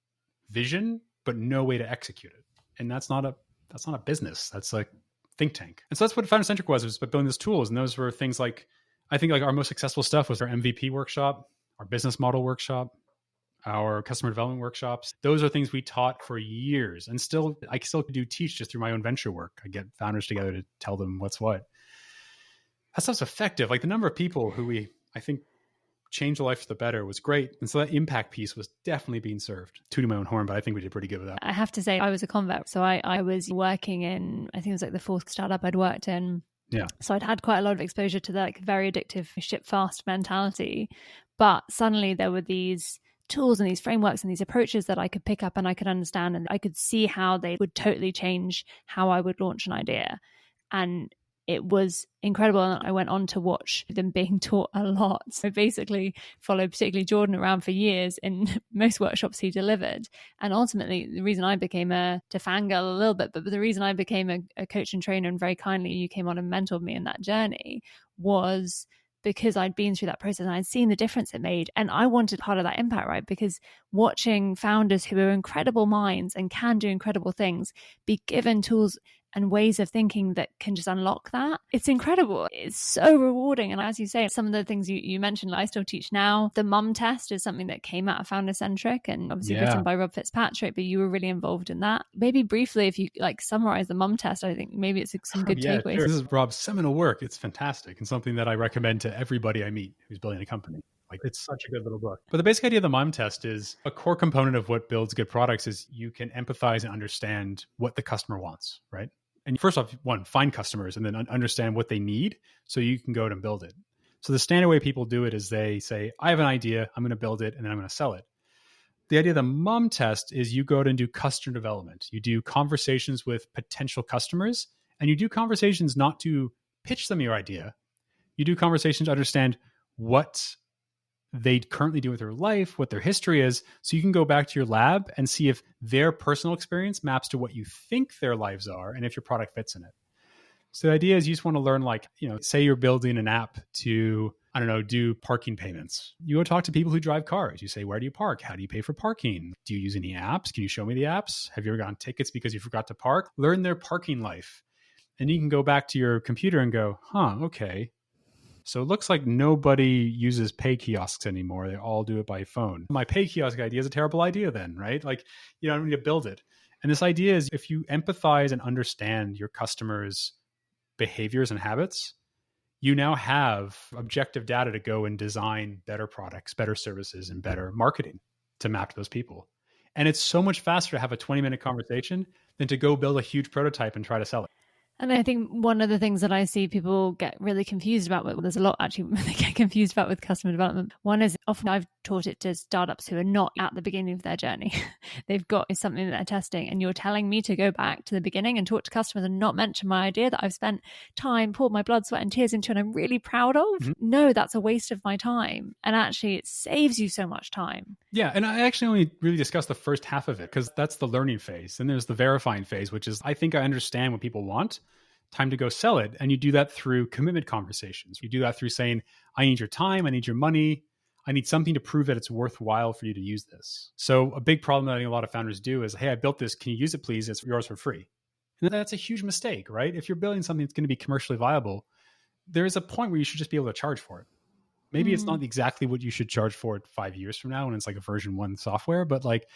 vision, but no way to execute it. And that's not a business. That's like think tank. And so that's what Foundercentric was building these tools. And those were things like, I think like our most successful stuff was our MVP workshop, our business model workshop, our customer development workshops. Those are things we taught for years. And I still teach just through my own venture work. I get founders together to tell them what's what. That stuff's effective. Like the number of people who I think changed their life for the better was great. And so that impact piece was definitely being served. Tooting my own horn, but I think we did pretty good with that. I have to say I was a convert. So I was working in, I think it was like the fourth startup I'd worked in. Yeah. So I'd had quite a lot of exposure to that like very addictive ship fast mentality. But suddenly there were these tools and these frameworks and these approaches that I could pick up and I could understand, and I could see how they would totally change how I would launch an idea. And it was incredible. And I went on to watch them being taught a lot. So basically followed particularly Jordan around for years in most workshops he delivered. And ultimately the reason I became to fangirl a little bit, but the reason I became a coach and trainer, and very kindly you came on and mentored me in that journey, was because I'd been through that process and I'd seen the difference it made. And I wanted part of that impact, right? Because watching founders who are incredible minds and can do incredible things be given tools and ways of thinking that can just unlock that, it's incredible. It's so rewarding. And as you say, some of the things you mentioned, I still teach now. The mum test is something that came out of Foundercentric and obviously written by Rob Fitzpatrick, but you were really involved in that. Maybe briefly, if you like summarize the mum test, I think maybe it's some good takeaways. Sure. This is Rob's seminal work. It's fantastic and something that I recommend to everybody I meet who's building a company. Like, it's such a good little book. But the basic idea of the MIME test is a core component of what builds good products is you can empathize and understand what the customer wants, right? And first off, one, find customers and then understand what they need so you can go out and build it. So the standard way people do it is they say, I have an idea, I'm going to build it, and then I'm going to sell it. The idea of the MUM test is you go out and do customer development. You do conversations with potential customers, and you do conversations not to pitch them your idea. You do conversations to understand what they currently do with their life, what their history is, so you can go back to your lab and see if their personal experience maps to what you think their lives are and if your product fits in it. So the idea is you just want to learn, like, say you're building an app to, I don't know, do parking payments. You go talk to people who drive cars. You say, where do you park? How do you pay for parking? Do you use any apps? Can you show me the apps? Have you ever gotten tickets because you forgot to park? Learn their parking life. And you can go back to your computer and go, okay. So it looks like nobody uses pay kiosks anymore. They all do it by phone. My pay kiosk idea is a terrible idea then, right? Like, you don't need to build it. And this idea is if you empathize and understand your customers' behaviors and habits, you now have objective data to go and design better products, better services, and better marketing to map to those people. And it's so much faster to have a 20-minute conversation than to go build a huge prototype and try to sell it. And I think one of the things that I see people get really confused about, well, there's a lot actually they get confused about with customer development. One is often I've taught it to startups who are not at the beginning of their journey. They've got something that they're testing, and you're telling me to go back to the beginning and talk to customers and not mention my idea that I've spent time, poured my blood, sweat and tears into, and I'm really proud of. Mm-hmm. No, that's a waste of my time. And actually it saves you so much time. Yeah. And I actually only really discussed the first half of it because that's the learning phase. And there's the verifying phase, which is I think I understand what people want. Time to go sell it. And you do that through commitment conversations. You do that through saying, I need your time, I need your money, I need something to prove that it's worthwhile for you to use this. So a big problem that I think a lot of founders do is, hey, I built this, can you use it please? It's yours for free. And that's a huge mistake, right? If you're building something that's going to be commercially viable, there's a point where you should just be able to charge for it. Maybe it's not exactly what you should charge for it 5 years from now when it's like a version 1 software, but like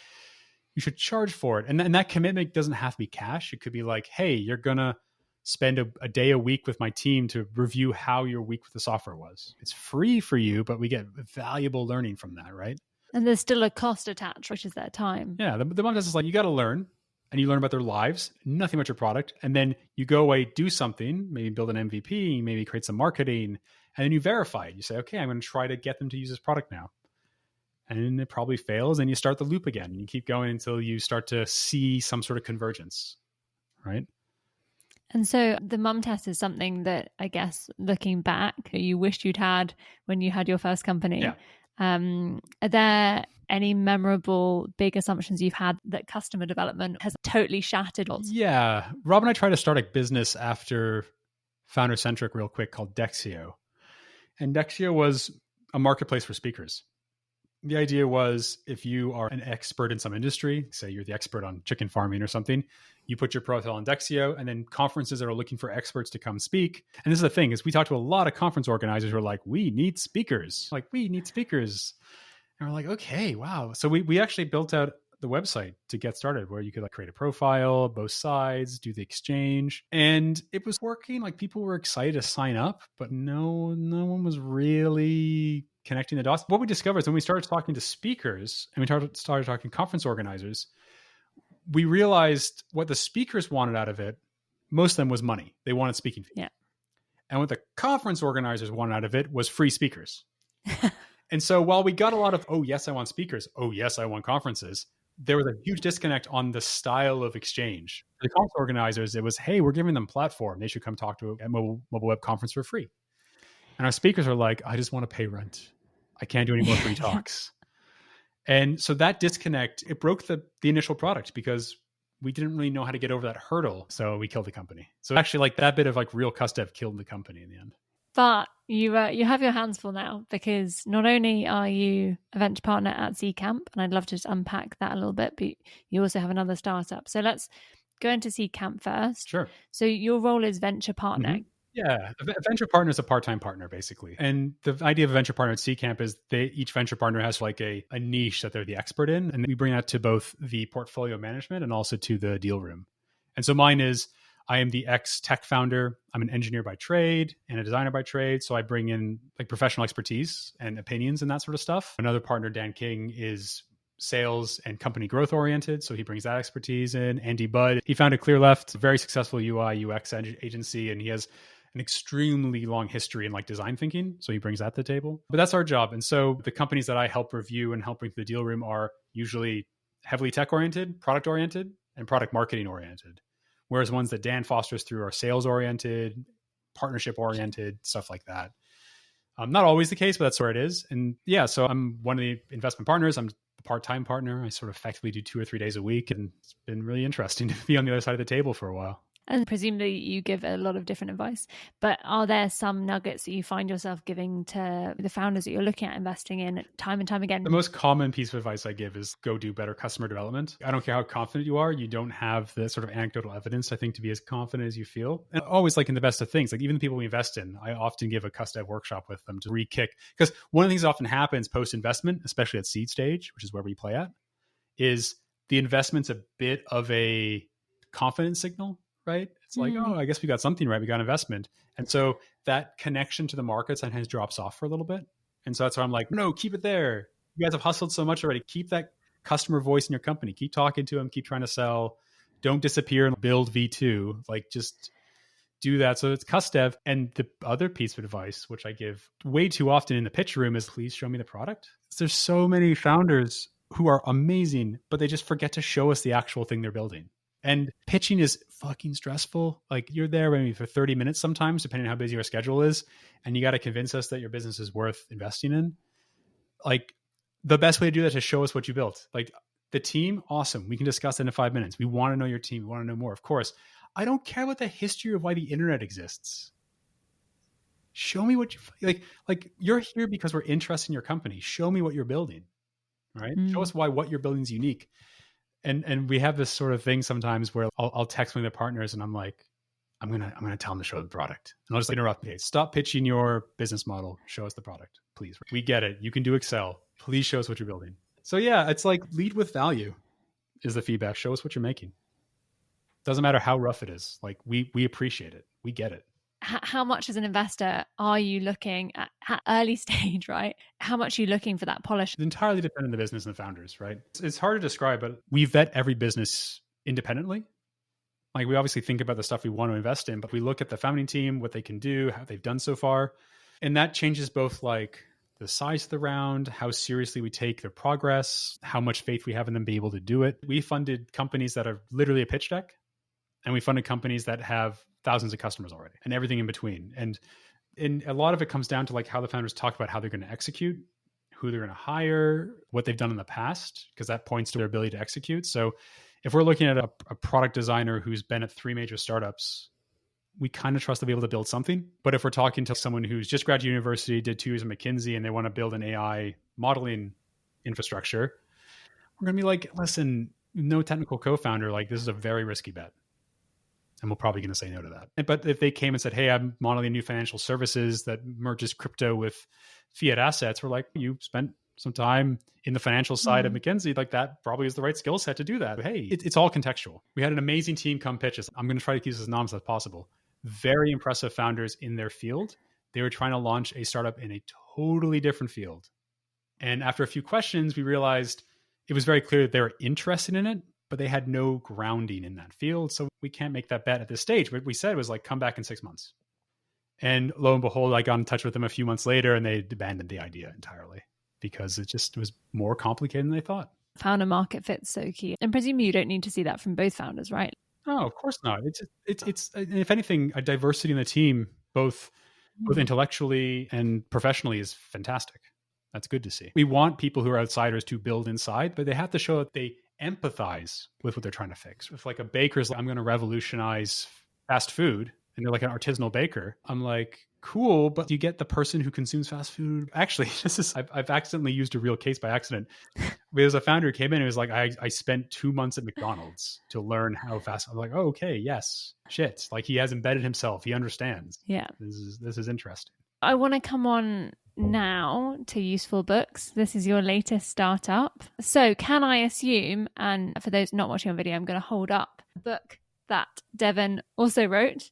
you should charge for it. And that commitment doesn't have to be cash. It could be like, hey, you're going to spend a day a week with my team to review how your week with the software was. It's free for you, but we get valuable learning from that, right? And there's still a cost attached, which is their time. Yeah, the MUM test is like, you got to learn, and you learn about their lives, nothing about your product, and then you go away, do something, maybe build an MVP, maybe create some marketing, and then you verify it. You say, okay, I'm going to try to get them to use this product now. And it probably fails, and you start the loop again. You keep going until you start to see some sort of convergence, right? And so the MUM test is something that I guess looking back, you wished you'd had when you had your first company. Yeah. Are there any memorable big assumptions you've had that customer development has totally shattered? Yeah. Rob and I tried to start a business after Foundercentric real quick called Dexio. And Dexio was a marketplace for speakers. The idea was if you are an expert in some industry, say you're the expert on chicken farming or something, you put your profile on Dexio, and then conferences that are looking for experts to come speak. And this is the thing, is we talk to a lot of conference organizers who are like, we need speakers. And we're like, okay, wow. So we actually built out the website to get started where you could like create a profile, both sides, do the exchange. And it was working. Like people were excited to sign up, but no one was really connecting the dots. What we discovered is when we started talking to speakers and we started talking conference organizers, we realized what the speakers wanted out of it, most of them was money. They wanted speaking fees. Yeah. And what the conference organizers wanted out of it was free speakers. And so while we got a lot of, oh, yes, I want speakers. Oh, yes, I want conferences. There was a huge disconnect on the style of exchange. For the conference organizers, it was, hey, we're giving them a platform. They should come talk to a mobile web conference for free. And our speakers are like, I just want to pay rent. I can't do any more free talks. And so that disconnect, it broke the initial product because we didn't really know how to get over that hurdle. So we killed the company. So actually like that bit of like real cust dev killed the company in the end. But you have your hands full now because not only are you a venture partner at Seedcamp, and I'd love to just unpack that a little bit, but you also have another startup. So let's go into Seedcamp first. Sure. So your role is venture partner. Mm-hmm. Yeah, a venture partner is a part-time partner, basically. And the idea of a venture partner at Seedcamp is each venture partner has like a niche that they're the expert in. And we bring that to both the portfolio management and also to the deal room. And so mine is, I am the ex-tech founder. I'm an engineer by trade and a designer by trade. So I bring in like professional expertise and opinions and that sort of stuff. Another partner, Dan King, is sales and company growth oriented. So he brings that expertise in. Andy Budd, he founded ClearLeft, a very successful UI, UX agency, and he has an extremely long history in like design thinking. So he brings that to the table. But that's our job. And so the companies that I help review and help bring to the deal room are usually heavily tech oriented, and product marketing oriented. Whereas ones that Dan fosters through are sales oriented, partnership oriented, stuff like that. Not always the case, but that's where it is. And yeah, so I'm one of the investment partners. I'm a part-time partner. I sort of effectively do 2 or 3 days a week. And it's been really interesting to be on the other side of the table for a while. And presumably you give a lot of different advice, but are there some nuggets that you find yourself giving to the founders that you're looking at investing in time and time again? The most common piece of advice I give is go do better customer development. I don't care how confident you are. You don't have the sort of anecdotal evidence, I think, to be as confident as you feel. And always like in the best of things, like even the people we invest in, I often give a custom workshop with them to re-kick. Because one of the things that often happens post-investment, especially at seed stage, which is where we play at, is the investment's a bit of a confidence signal. Right? It's like, oh, I guess we got something right. We got investment. And so that connection to the market sometimes drops off for a little bit. And so that's why I'm like, no, keep it there. You guys have hustled so much already. Keep that customer voice in your company. Keep talking to them. Keep trying to sell. Don't disappear and build V2. Like just do that. So it's CusDev. And the other piece of advice, which I give way too often in the pitch room, is please show me the product. There's so many founders who are amazing, but they just forget to show us the actual thing they're building. And pitching is fucking stressful. Like you're there maybe for 30 minutes sometimes, depending on how busy your schedule is. And you got to convince us that your business is worth investing in. Like the best way to do that is to show us what you built. Like the team, awesome. We can discuss it in 5 minutes. We want to know your team. We want to know more. Of course, I don't care about the history of why the internet exists. Show me what you like you're here because we're interested in your company. Show me what you're building, right? Show us why what you're building is unique. And we have this sort of thing sometimes where I'll text one of the partners and I'm like, I'm gonna tell them to show the product. And I'll just interrupt. Okay, stop pitching your business model. Show us the product, please. We get it. You can do Excel. Please show us what you're building. So yeah, it's like lead with value is the feedback. Show us what you're making. Doesn't matter how rough it is. Like we appreciate it. We get it. How much as an investor are you looking at early stage, right? How much are you looking for that polish? It's entirely dependent on the business and the founders, right? It's hard to describe, but we vet every business independently. Like we obviously think about the stuff we want to invest in, but we look at the founding team, what they can do, how they've done so far. And that changes both like the size of the round, how seriously we take their progress, how much faith we have in them being able to do it. We funded companies that are literally a pitch deck, and we funded companies that have thousands of customers already and everything in between. And a lot of it comes down to like how the founders talk about how they're going to execute, who they're going to hire, what they've done in the past, because that points to their ability to execute. So if we're looking at a product designer who's been at 3 major startups, we kind of trust to be able to build something. But if we're talking to someone who's just graduated university, did 2 years at McKinsey, and they want to build an AI modeling infrastructure, we're going to be like, listen, no technical co-founder, like this is a very risky bet. And we're probably going to say no to that. But if they came and said, hey, I'm modeling new financial services that merges crypto with fiat assets, we're like, you spent some time in the financial side of McKinsey, like that probably is the right skill set to do that. But hey, it's all contextual. We had an amazing team come pitch us. I'm going to try to keep this as anonymous as possible. Very impressive founders in their field. They were trying to launch a startup in a totally different field. And after a few questions, we realized it was very clear that they were interested in it, but they had no grounding in that field. So we can't make that bet at this stage. What we said was like, come back in 6 months. And lo and behold, I got in touch with them a few months later and they abandoned the idea entirely because it just was more complicated than they thought. Founder market fit's so key. And presumably you don't need to see that from both founders, right? No, of course not. It's if anything, a diversity in the team, both intellectually and professionally, is fantastic. That's good to see. We want people who are outsiders to build inside, but they have to show that they empathize with what they're trying to fix. If like a baker's like, I'm going to revolutionize fast food, and they're like an artisanal baker, I'm like, cool, but you get the person who consumes fast food. Actually, I've accidentally used a real case by accident. There's a founder who came in and was like, I spent 2 months at McDonald's to learn how fast. I'm like, oh, okay, yes, shit. Like he has embedded himself. He understands. Yeah. This is interesting. I want to come on now to Useful Books. This is your latest startup. So can I assume, and for those not watching on video, I'm going to hold up a book that Devin also wrote,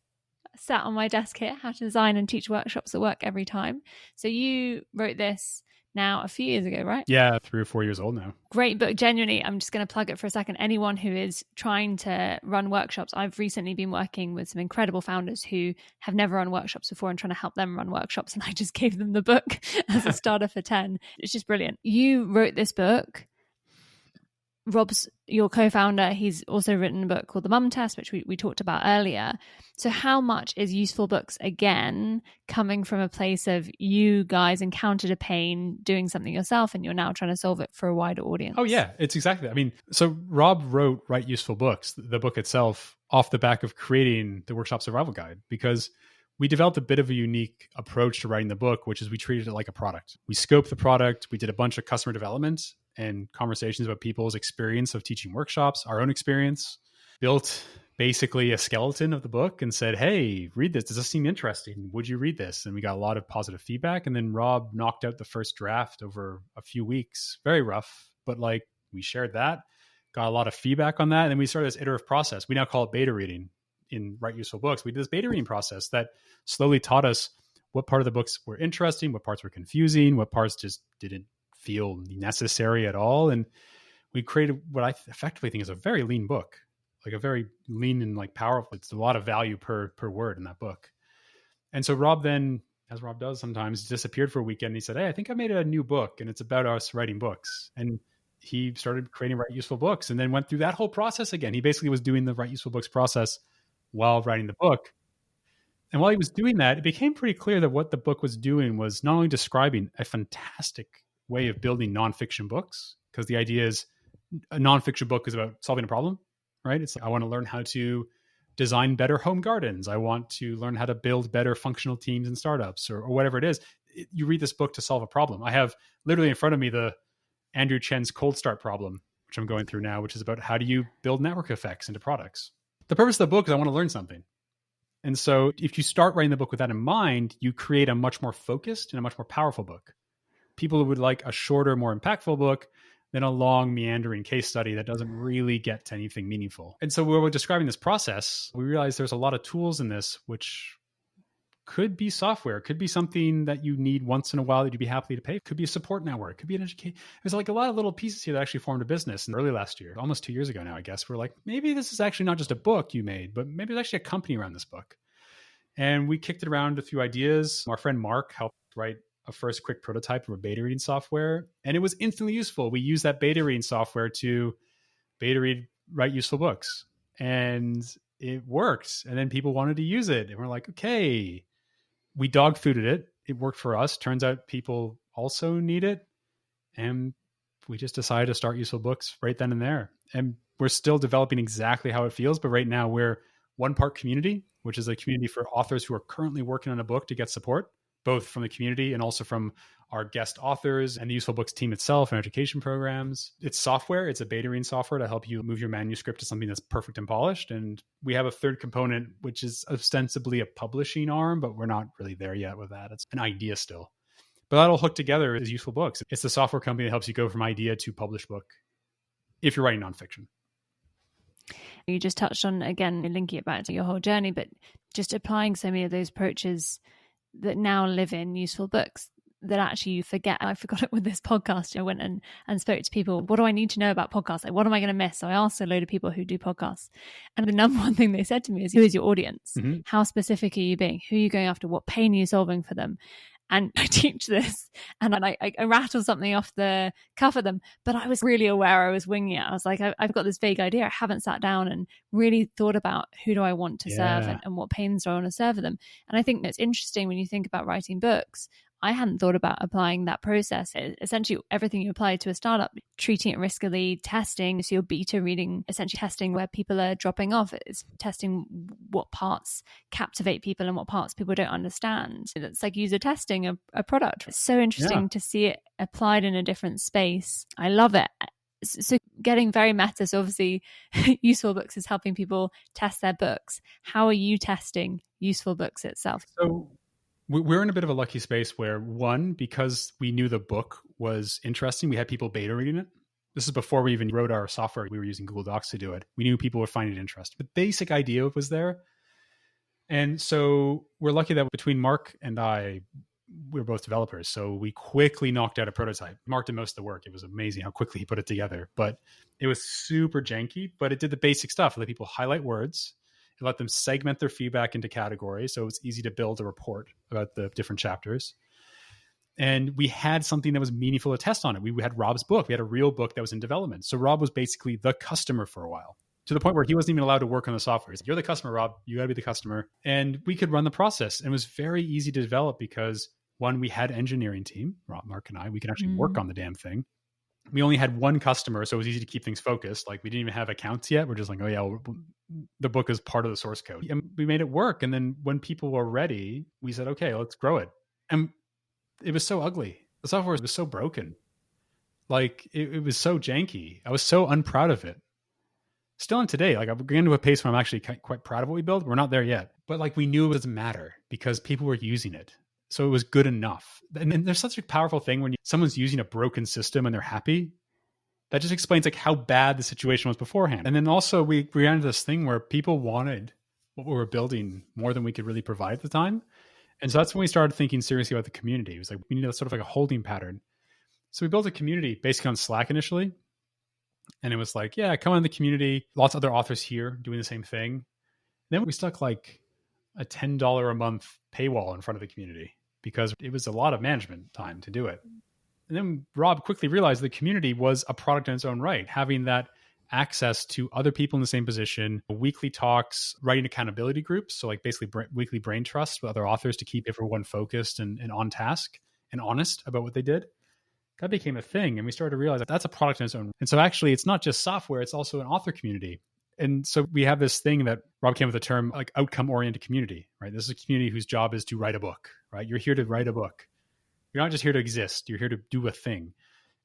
sat on my desk here, How to Design and Teach Workshops That Work Every Time. So you wrote this now a few years ago, right? Yeah, 3 or 4 years old now. Great book. Genuinely, I'm just going to plug it for a second. Anyone who is trying to run workshops, I've recently been working with some incredible founders who have never run workshops before and trying to help them run workshops. And I just gave them the book as a starter for 10. It's just brilliant. You wrote this book. Rob's your co-founder. He's also written a book called The Mum Test, which we talked about earlier. So how much is Useful Books, again, coming from a place of you guys encountered a pain doing something yourself and you're now trying to solve it for a wider audience? Oh, yeah, it's exactly that. I mean, so Rob wrote Write Useful Books, the book itself, off the back of creating the Workshop Survival Guide, because we developed a bit of a unique approach to writing the book, which is we treated it like a product. We scoped the product. We did a bunch of customer development and conversations about people's experience of teaching workshops, our own experience, built basically a skeleton of the book and said, hey, read this. Does this seem interesting? Would you read this? And we got a lot of positive feedback. And then Rob knocked out the first draft over a few weeks. Very rough, but like we shared that, got a lot of feedback on that. And then we started this iterative process. We now call it beta reading in Write Useful Books. We did this beta reading process that slowly taught us what part of the books were interesting, what parts were confusing, what parts just didn't feel necessary at all. And we created what I effectively think is a very lean book, like a very lean and like powerful. It's a lot of value per word in that book. And so Rob then, as Rob does sometimes, disappeared for a weekend. He said, hey, I think I made a new book and it's about us writing books. And he started creating Write Useful Books and then went through that whole process again. He basically was doing the Write Useful Books process while writing the book. And while he was doing that, it became pretty clear that what the book was doing was not only describing a fantastic way of building nonfiction books, because the idea is a nonfiction book is about solving a problem, right? It's like, I want to learn how to design better home gardens. I want to learn how to build better functional teams and startups or whatever it is. You read this book to solve a problem. I have literally in front of me the Andrew Chen's cold start problem, which I'm going through now, which is about how do you build network effects into products. The purpose of the book is I want to learn something. And so if you start writing the book with that in mind, you create a much more focused and a much more powerful book. People would like a shorter, more impactful book than a long, meandering case study that doesn't really get to anything meaningful. And so when we're describing this process, we realized there's a lot of tools in this, which could be software, could be something that you need once in a while that you'd be happy to pay. Could be a support network, could be an education. There's like a lot of little pieces here that actually formed a business. And early last year, almost 2 years ago now, I guess, we're like, maybe this is actually not just a book you made, but maybe there's actually a company around this book. And we kicked it around a few ideas. Our friend Mark helped write a first quick prototype of a beta reading software, and it was instantly useful. We used that beta reading software to beta read Write Useful Books, and it worked. And then people wanted to use it, and we're like, okay, we dog fooded it. It worked for us. Turns out people also need it, and we just decided to start Useful Books right then and there. And we're still developing exactly how it feels, but right now we're one part community, which is a community for authors who are currently working on a book to get support, both from the community and also from our guest authors and the Useful Books team itself and education programs. It's software. It's a beta reading software to help you move your manuscript to something that's perfect and polished. And we have a third component, which is ostensibly a publishing arm, but we're not really there yet with that. It's an idea still. But that'll hook together as Useful Books. It's the software company that helps you go from idea to published book if you're writing nonfiction. You just touched on, again, linking it back to your whole journey, but just applying so many of those approaches that now live in Useful Books that actually you forget. I forgot it with this podcast. I went and spoke to people. What do I need to know about podcasts? Like, what am I going to miss? So I asked a load of people who do podcasts. And the number one thing they said to me is, who is your audience? Mm-hmm. How specific are you being? Who are you going after? What pain are you solving for them? And I teach this and I rattle something off the cuff of them, but I was really aware I was winging it. I was like, I've got this vague idea. I haven't sat down and really thought about who do I want to serve and what pains do I want to serve them. And I think that's interesting when you think about writing books. I hadn't thought about applying that process. Essentially, everything you apply to a startup, treating it riskily, testing. So you're beta reading, essentially testing where people are dropping off. It's testing what parts captivate people and what parts people don't understand. It's like user testing a product. It's so interesting to see it applied in a different space. I love it. So getting very meta. So obviously, Useful Books is helping people test their books. How are you testing Useful Books itself? So we're in a bit of a lucky space where, one, because we knew the book was interesting, we had people beta reading it. This is before we even wrote our software. We were using Google Docs to do it. We knew people would find it interesting. The basic idea was there. And so we're lucky that between Mark and I, we were both developers. So we quickly knocked out a prototype. Mark did most of the work. It was amazing how quickly he put it together. But it was super janky, but it did the basic stuff. It let people highlight words. It let them segment their feedback into categories. So it's easy to build a report about the different chapters. And we had something that was meaningful to test on it. We had Rob's book. We had a real book that was in development. So Rob was basically the customer for a while, to the point where he wasn't even allowed to work on the software. He's like, you're the customer, Rob. You got to be the customer. And we could run the process. And it was very easy to develop because, one, we had engineering team, Rob, Mark, and I. We could actually work on the damn thing. We only had one customer, so it was easy to keep things focused. Like, we didn't even have accounts yet. We're just like, oh yeah, the book is part of the source code. And we made it work. And then when people were ready, we said, okay, let's grow it. And it was so ugly. The software was so broken. Like, it was so janky. I was so unproud of it. Still in today, like, I'm getting to a pace where I'm actually quite proud of what we built. We're not there yet. But like, we knew it doesn't matter because people were using it. So it was good enough. And there's such a powerful thing when someone's using a broken system and they're happy. That just explains like how bad the situation was beforehand. And then also we ran into this thing where people wanted what we were building more than we could really provide at the time. And so that's when we started thinking seriously about the community. It was like, we needed sort of like a holding pattern. So we built a community basically on Slack initially. And it was like, yeah, come on the community. Lots of other authors here doing the same thing. And then we stuck like a $10 a month paywall in front of the community because it was a lot of management time to do it. And then Rob quickly realized the community was a product in its own right, having that access to other people in the same position, weekly talks, writing accountability groups. So like basically weekly brain trusts with other authors to keep everyone focused and on task and honest about what they did. That became a thing. And we started to realize that that's a product in its own. And so actually it's not just software, it's also an author community. And so we have this thing that Rob came with the term like outcome-oriented community, right? This is a community whose job is to write a book, right? You're here to write a book. You're not just here to exist. You're here to do a thing.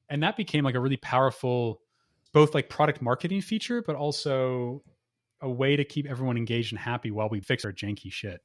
And that became like a really powerful, both like product marketing feature, but also a way to keep everyone engaged and happy while we fix our janky shit.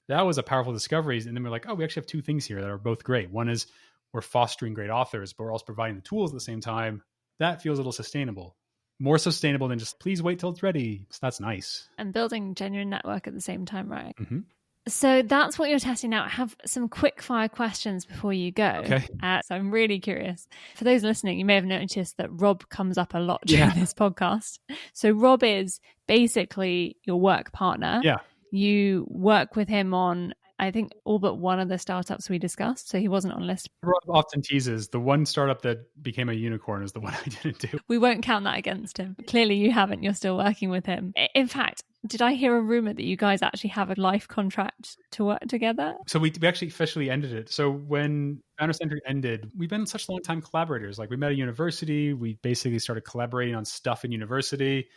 That was a powerful discovery. And then we're like, oh, we actually have two things here that are both great. One is we're fostering great authors, but we're also providing the tools at the same time. That feels a little sustainable. More sustainable than just please wait till it's ready. So that's nice. And building genuine network at the same time, right? Mm-hmm. So that's what you're testing out. I have some quick fire questions before you go. Okay. So I'm really curious. For those listening, you may have noticed that Rob comes up a lot during this podcast. So Rob is basically your work partner. Yeah. You work with him on, I think, all but one of the startups we discussed. So he wasn't on Lyst. Rob often teases the one startup that became a unicorn is the one I didn't do. We won't count that against him. Clearly you haven't. You're still working with him. In fact, did I hear a rumor that you guys actually have a life contract to work together? So we actually officially ended it. So when Foundercentric ended, we've been such long time collaborators. Like we met at university. We basically started collaborating on stuff in university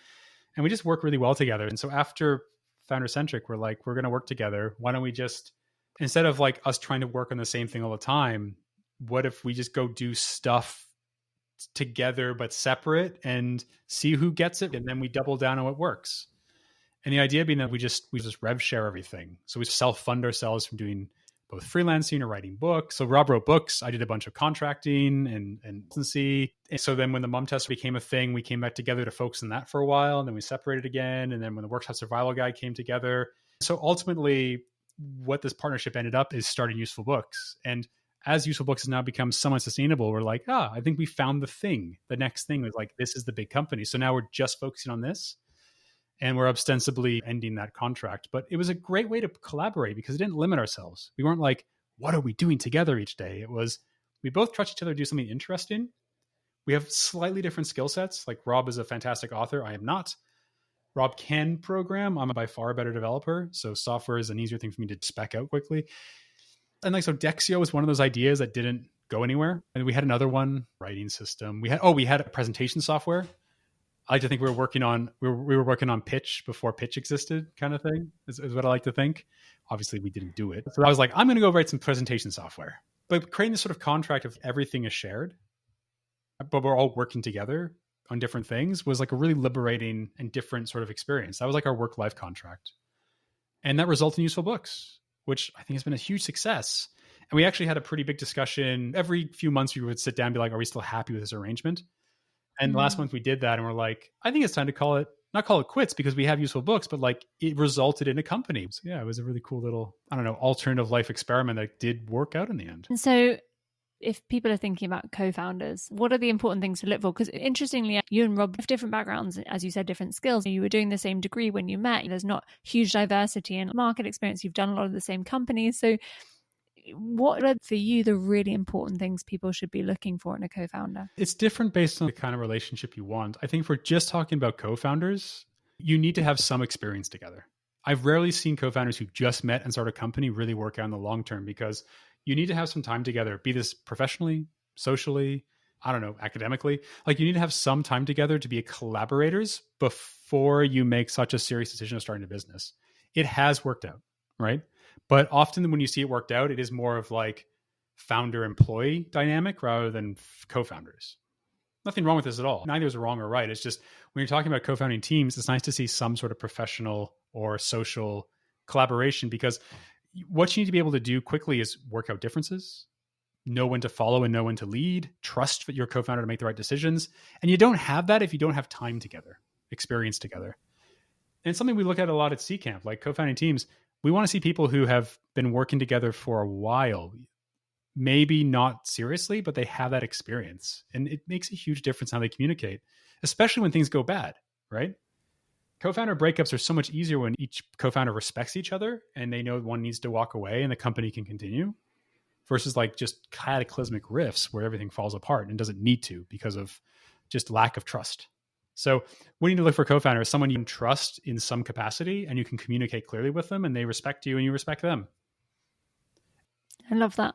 and we just work really well together. And so after Foundercentric, we're like, we're going to work together. Why don't we just, instead of like us trying to work on the same thing all the time, what if we just go do stuff together but separate and see who gets it, and then we double down on what works. And the idea being that we just rev share everything. So we self-fund ourselves from doing both freelancing or writing books. So Rob wrote books. I did a bunch of contracting and agency. And so then when the mom test became a thing, we came back together to focus on that for a while. And then we separated again. And then when the workshop survival guide came together. So ultimately, what this partnership ended up is starting Useful Books. And as Useful Books has now become somewhat sustainable, we're like, I think we found the thing. The next thing was like, this is the big company. So now we're just focusing on this. And we're ostensibly ending that contract. But it was a great way to collaborate because it didn't limit ourselves. We weren't like, what are we doing together each day? It was, we both trust each other to do something interesting. We have slightly different skill sets. Like Rob is a fantastic author. I am not. Rob can program. I'm by far a better developer. So software is an easier thing for me to spec out quickly. And like, so Dexio was one of those ideas that didn't go anywhere. And we had another one, writing system. We had a presentation software. I like to think we were working on Pitch before Pitch existed, kind of thing, is what I like to think. Obviously, we didn't do it. So I was like, I'm going to go write some presentation software. But creating this sort of contract of everything is shared, but we're all working together on different things was like a really liberating and different sort of experience. That was like our work-life contract. And that resulted in Useful Books, which I think has been a huge success. And we actually had a pretty big discussion. Every few months, we would sit down and be like, are we still happy with this arrangement? And last month we did that and we're like, I think it's time to not call it quits because we have useful books, but like it resulted in a company. So yeah, it was a really cool little, I don't know, alternative life experiment that did work out in the end. And so if people are thinking about co-founders, what are the important things to look for? Because interestingly, you and Rob have different backgrounds, as you said, different skills. You were doing the same degree when you met. There's not huge diversity in market experience. You've done a lot of the same companies. So what are for you the really important things people should be looking for in a co-founder? It's different based on the kind of relationship you want. I think if we're just talking about co-founders, you need to have some experience together. I've rarely seen co-founders who just met and start a company really work out in the long term because you need to have some time together, be this professionally, socially, I don't know, academically. Like you need to have some time together to be collaborators before you make such a serious decision of starting a business. It has worked out, right? But often when you see it worked out, it is more of like founder-employee dynamic rather than co-founders. Nothing wrong with this at all. Neither is wrong or right. It's just when you're talking about co-founding teams, it's nice to see some sort of professional or social collaboration because what you need to be able to do quickly is work out differences, know when to follow and know when to lead, trust your co-founder to make the right decisions. And you don't have that if you don't have time together, experience together. And it's something we look at a lot at Seedcamp, like co-founding teams. We want to see people who have been working together for a while, maybe not seriously, but they have that experience. And it makes a huge difference how they communicate, especially when things go bad, right? Co-founder breakups are so much easier when each co-founder respects each other and they know one needs to walk away and the company can continue versus like just cataclysmic rifts where everything falls apart and doesn't need to because of just lack of trust. So we need to look for co-founders, someone you can trust in some capacity and you can communicate clearly with them and they respect you and you respect them. I love that.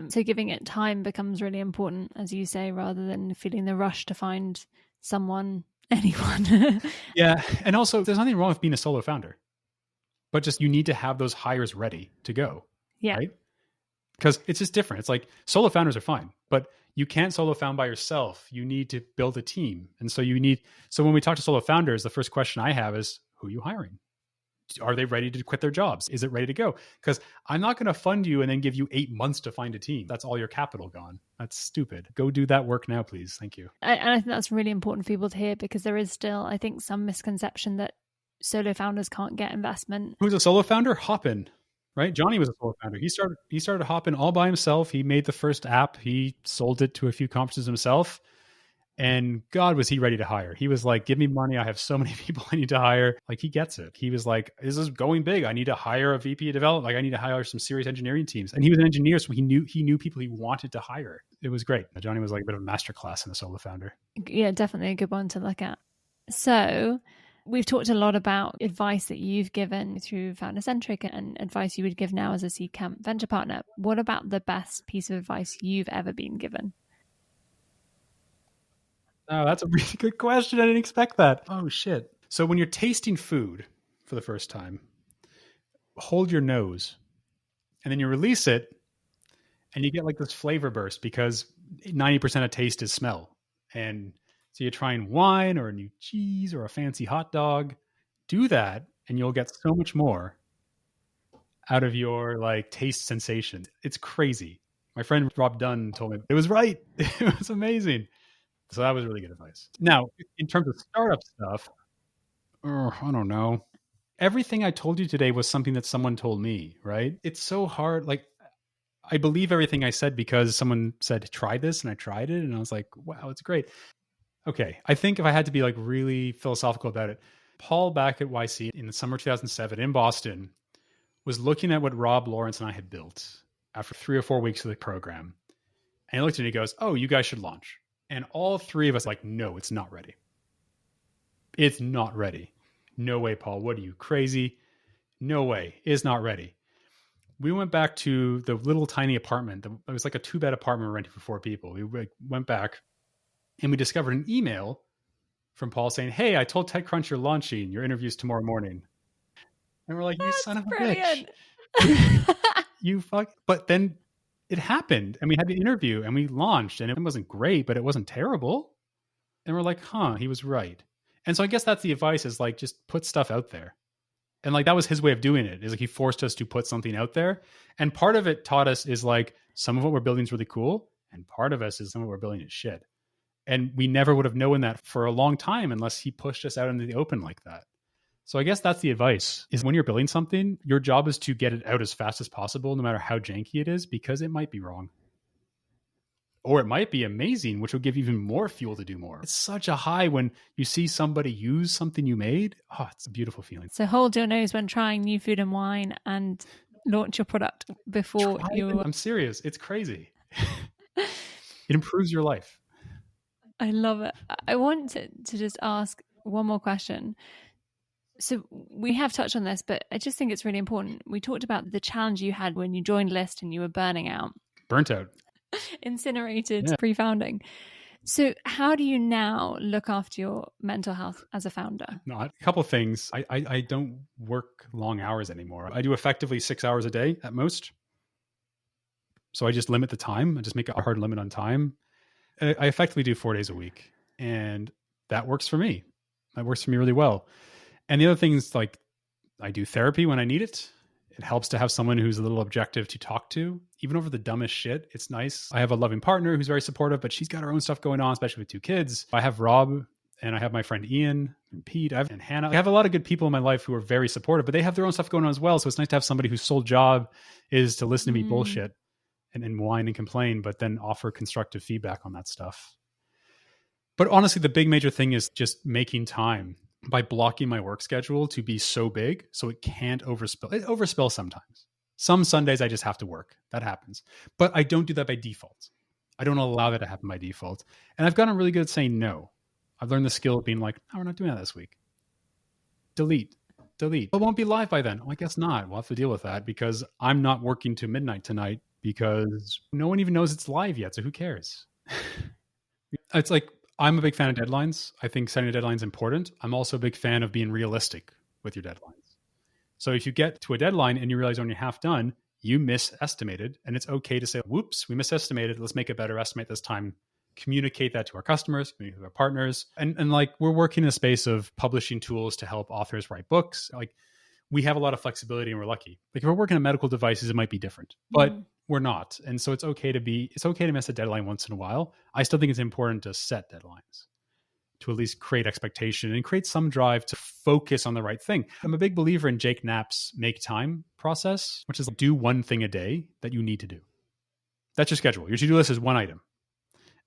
So giving it time becomes really important, as you say, rather than feeling the rush to find someone, anyone. Yeah. And also there's nothing wrong with being a solo founder, but just you need to have those hires ready to go. Yeah. Right? Because it's just different. It's like solo founders are fine, but you can't solo found by yourself. You need to build a team. And so so when we talk to solo founders, the first question I have is, who are you hiring? Are they ready to quit their jobs? Is it ready to go? Because I'm not going to fund you and then give you 8 months to find a team. That's all your capital gone. That's stupid. Go do that work now, please. Thank you. And I think that's really important for people to hear because there is still, I think, some misconception that solo founders can't get investment. Who's a solo founder? Hopin, right? Johnny was a solo founder. He started Hopin all by himself. He made the first app. He sold it to a few conferences himself. And God, was he ready to hire. He was like, give me money. I have so many people I need to hire. Like he gets it. He was like, this is going big. I need to hire a VP of development. Like I need to hire some serious engineering teams. And he was an engineer. So he knew people he wanted to hire. It was great. Johnny was like a bit of a masterclass in a solo founder. Yeah, definitely a good one to look at. So we've talked a lot about advice that you've given through Foundercentric and advice you would give now as a Seedcamp venture partner. What about the best piece of advice you've ever been given? Oh, that's a really good question. I didn't expect that. Oh, shit. So when you're tasting food for the first time, hold your nose and then you release it and you get like this flavor burst because 90% of taste is smell. And so you're trying wine or a new cheese or a fancy hot dog. Do that and you'll get so much more out of your like taste sensation. It's crazy. My friend Rob Dunn told me it was right. It was amazing. So that was really good advice. Now, in terms of startup stuff, I don't know. Everything I told you today was something that someone told me, right? It's so hard. Like, I believe everything I said because someone said, try this, and I tried it. And I was like, wow, it's great. Okay. I think if I had to be like really philosophical about it, Paul back at YC in the summer 2007 in Boston was looking at what Rob, Lawrence, and I had built after 3 or 4 weeks of the program. And he looked at me and he goes, oh, you guys should launch. And all three of us like, no, it's not ready. It's not ready. No way, Paul. What are you, crazy? No way. It's not ready. We went back to the little tiny apartment. It was like a 2-bed apartment we rented for 4 people. We went back and we discovered an email from Paul saying, hey, I told TechCrunch you're launching. Your interview's tomorrow morning. And we're like, you son of a bitch. You fuck. But then it happened and we had the interview and we launched and it wasn't great, but it wasn't terrible. And we're like, he was right. And so I guess that's the advice is like, just put stuff out there. And like, that was his way of doing it is like, he forced us to put something out there. And part of it taught us is like, some of what we're building is really cool. And part of us is some of what we're building is shit. And we never would have known that for a long time unless he pushed us out into the open like that. So I guess that's the advice, is when you're building something, your job is to get it out as fast as possible, no matter how janky it is, because it might be wrong. Or it might be amazing, which will give even more fuel to do more. It's such a high when you see somebody use something you made. Oh, it's a beautiful feeling. So hold your nose when trying new food and wine and launch your product before you... I'm serious. It's crazy. It improves your life. I love it. I want to just ask one more question. So we have touched on this, but I just think it's really important. We talked about the challenge you had when you joined Lyst and you were burning out. Burnt out. Incinerated pre-founding. So how do you now look after your mental health as a founder? No, a couple of things. I don't work long hours anymore. I do effectively 6 hours a day at most. So I just limit the time. I just make a hard limit on time. I effectively do 4 days a week. And that works for me. That works for me really well. And the other things, like I do therapy when I need it. It helps to have someone who's a little objective to talk to, even over the dumbest shit. It's nice. I have a loving partner who's very supportive, but she's got her own stuff going on, especially with 2 kids. I have Rob and I have my friend Ian and Pete and Hannah. I have a lot of good people in my life who are very supportive, but they have their own stuff going on as well. So it's nice to have somebody whose sole job is to listen to me bullshit and whine and complain, but then offer constructive feedback on that stuff. But honestly, the big major thing is just making time by blocking my work schedule to be so big so it can't overspill. It overspills sometimes. Some Sundays I just have to work. That happens. But I don't do that by default. I don't allow that to happen by default. And I've gotten really good at saying no. I've learned the skill of being like, no, we're not doing that this week. Delete. It won't be live by then. Oh, I guess not. We'll have to deal with that because I'm not working to midnight tonight because no one even knows it's live yet. So who cares? It's like, I'm a big fan of deadlines. I think setting a deadline is important. I'm also a big fan of being realistic with your deadlines. So if you get to a deadline and you realize when you're half done, you misestimated, and it's okay to say, whoops, we misestimated. Let's make a better estimate this time. Communicate that to our customers, communicate with our partners. And like we're working in a space of publishing tools to help authors write books. Like we have a lot of flexibility and we're lucky. Like if we're working on medical devices, it might be different, but we're not. And so it's okay to miss a deadline once in a while. I still think it's important to set deadlines, to at least create expectation and create some drive to focus on the right thing. I'm a big believer in Jake Knapp's make time process, which is do one thing a day that you need to do. That's your schedule. Your to-do list is one item.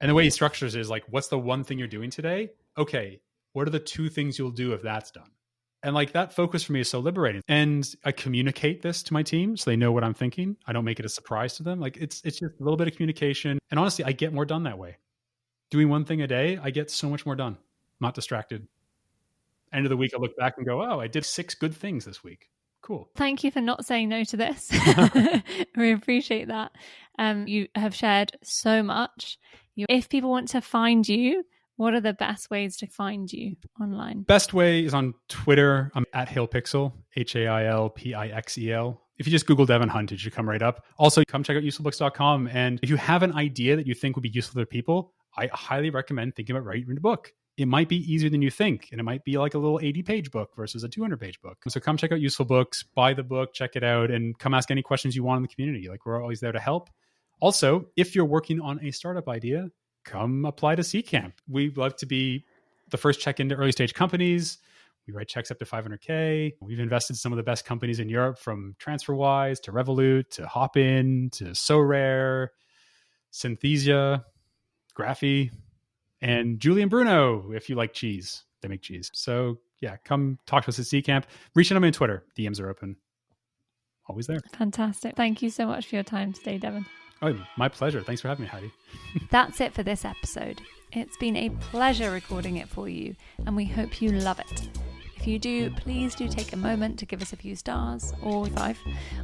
And the way he structures it is like, what's the one thing you're doing today? Okay, what are the 2 things you'll do if that's done? And like that focus for me is so liberating. And I communicate this to my team so they know what I'm thinking. I don't make it a surprise to them. Like it's just a little bit of communication. And honestly, I get more done that way. Doing one thing a day, I get so much more done. I'm not distracted. End of the week, I look back and go, oh, I did 6 good things this week. Cool. Thank you for not saying no to this. We appreciate that. You have shared so much. If people want to find you, what are the best ways to find you online? Best way is on Twitter. I'm at HailPixel, HailPixel. If you just Google Devin Hunt, it should come right up. Also, come check out usefulbooks.com. And if you have an idea that you think would be useful to other people, I highly recommend thinking about writing a book. It might be easier than you think. And it might be like a little 80-page book versus a 200-page book. So come check out Useful Books, buy the book, check it out, and come ask any questions you want in the community. Like we're always there to help. Also, if you're working on a startup idea, come apply to Seedcamp. We'd love to be the first check into early stage companies. We write checks up to $500K. We've invested in some of the best companies in Europe, from TransferWise to Revolut to Hopin to Sorare, Synthesia, Graphy, and Julie and Bruno. If you like cheese, they make cheese. So yeah, come talk to us at Seedcamp. Reach out to me on Twitter. DMs are open. Always there. Fantastic. Thank you so much for your time today, Devin. Oh, my pleasure. Thanks for having me, Heidi. That's it for this episode. It's been a pleasure recording it for you, and we hope you love it. If you do, please do take a moment to give us a few stars or 5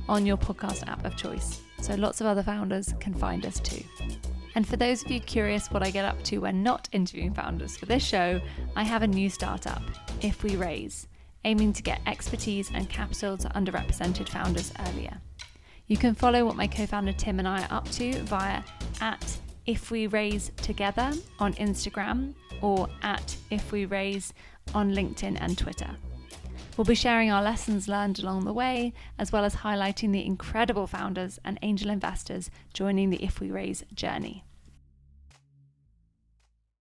on your podcast app of choice, so lots of other founders can find us too. And for those of you curious what I get up to when not interviewing founders for this show, I have a new startup, If We Raise, aiming to get expertise and capital to underrepresented founders earlier. You can follow what my co-founder Tim and I are up to via @IfWeRaiseTogether on Instagram or @IfWeRaise on LinkedIn and Twitter. We'll be sharing our lessons learned along the way, as well as highlighting the incredible founders and angel investors joining the If We Raise journey.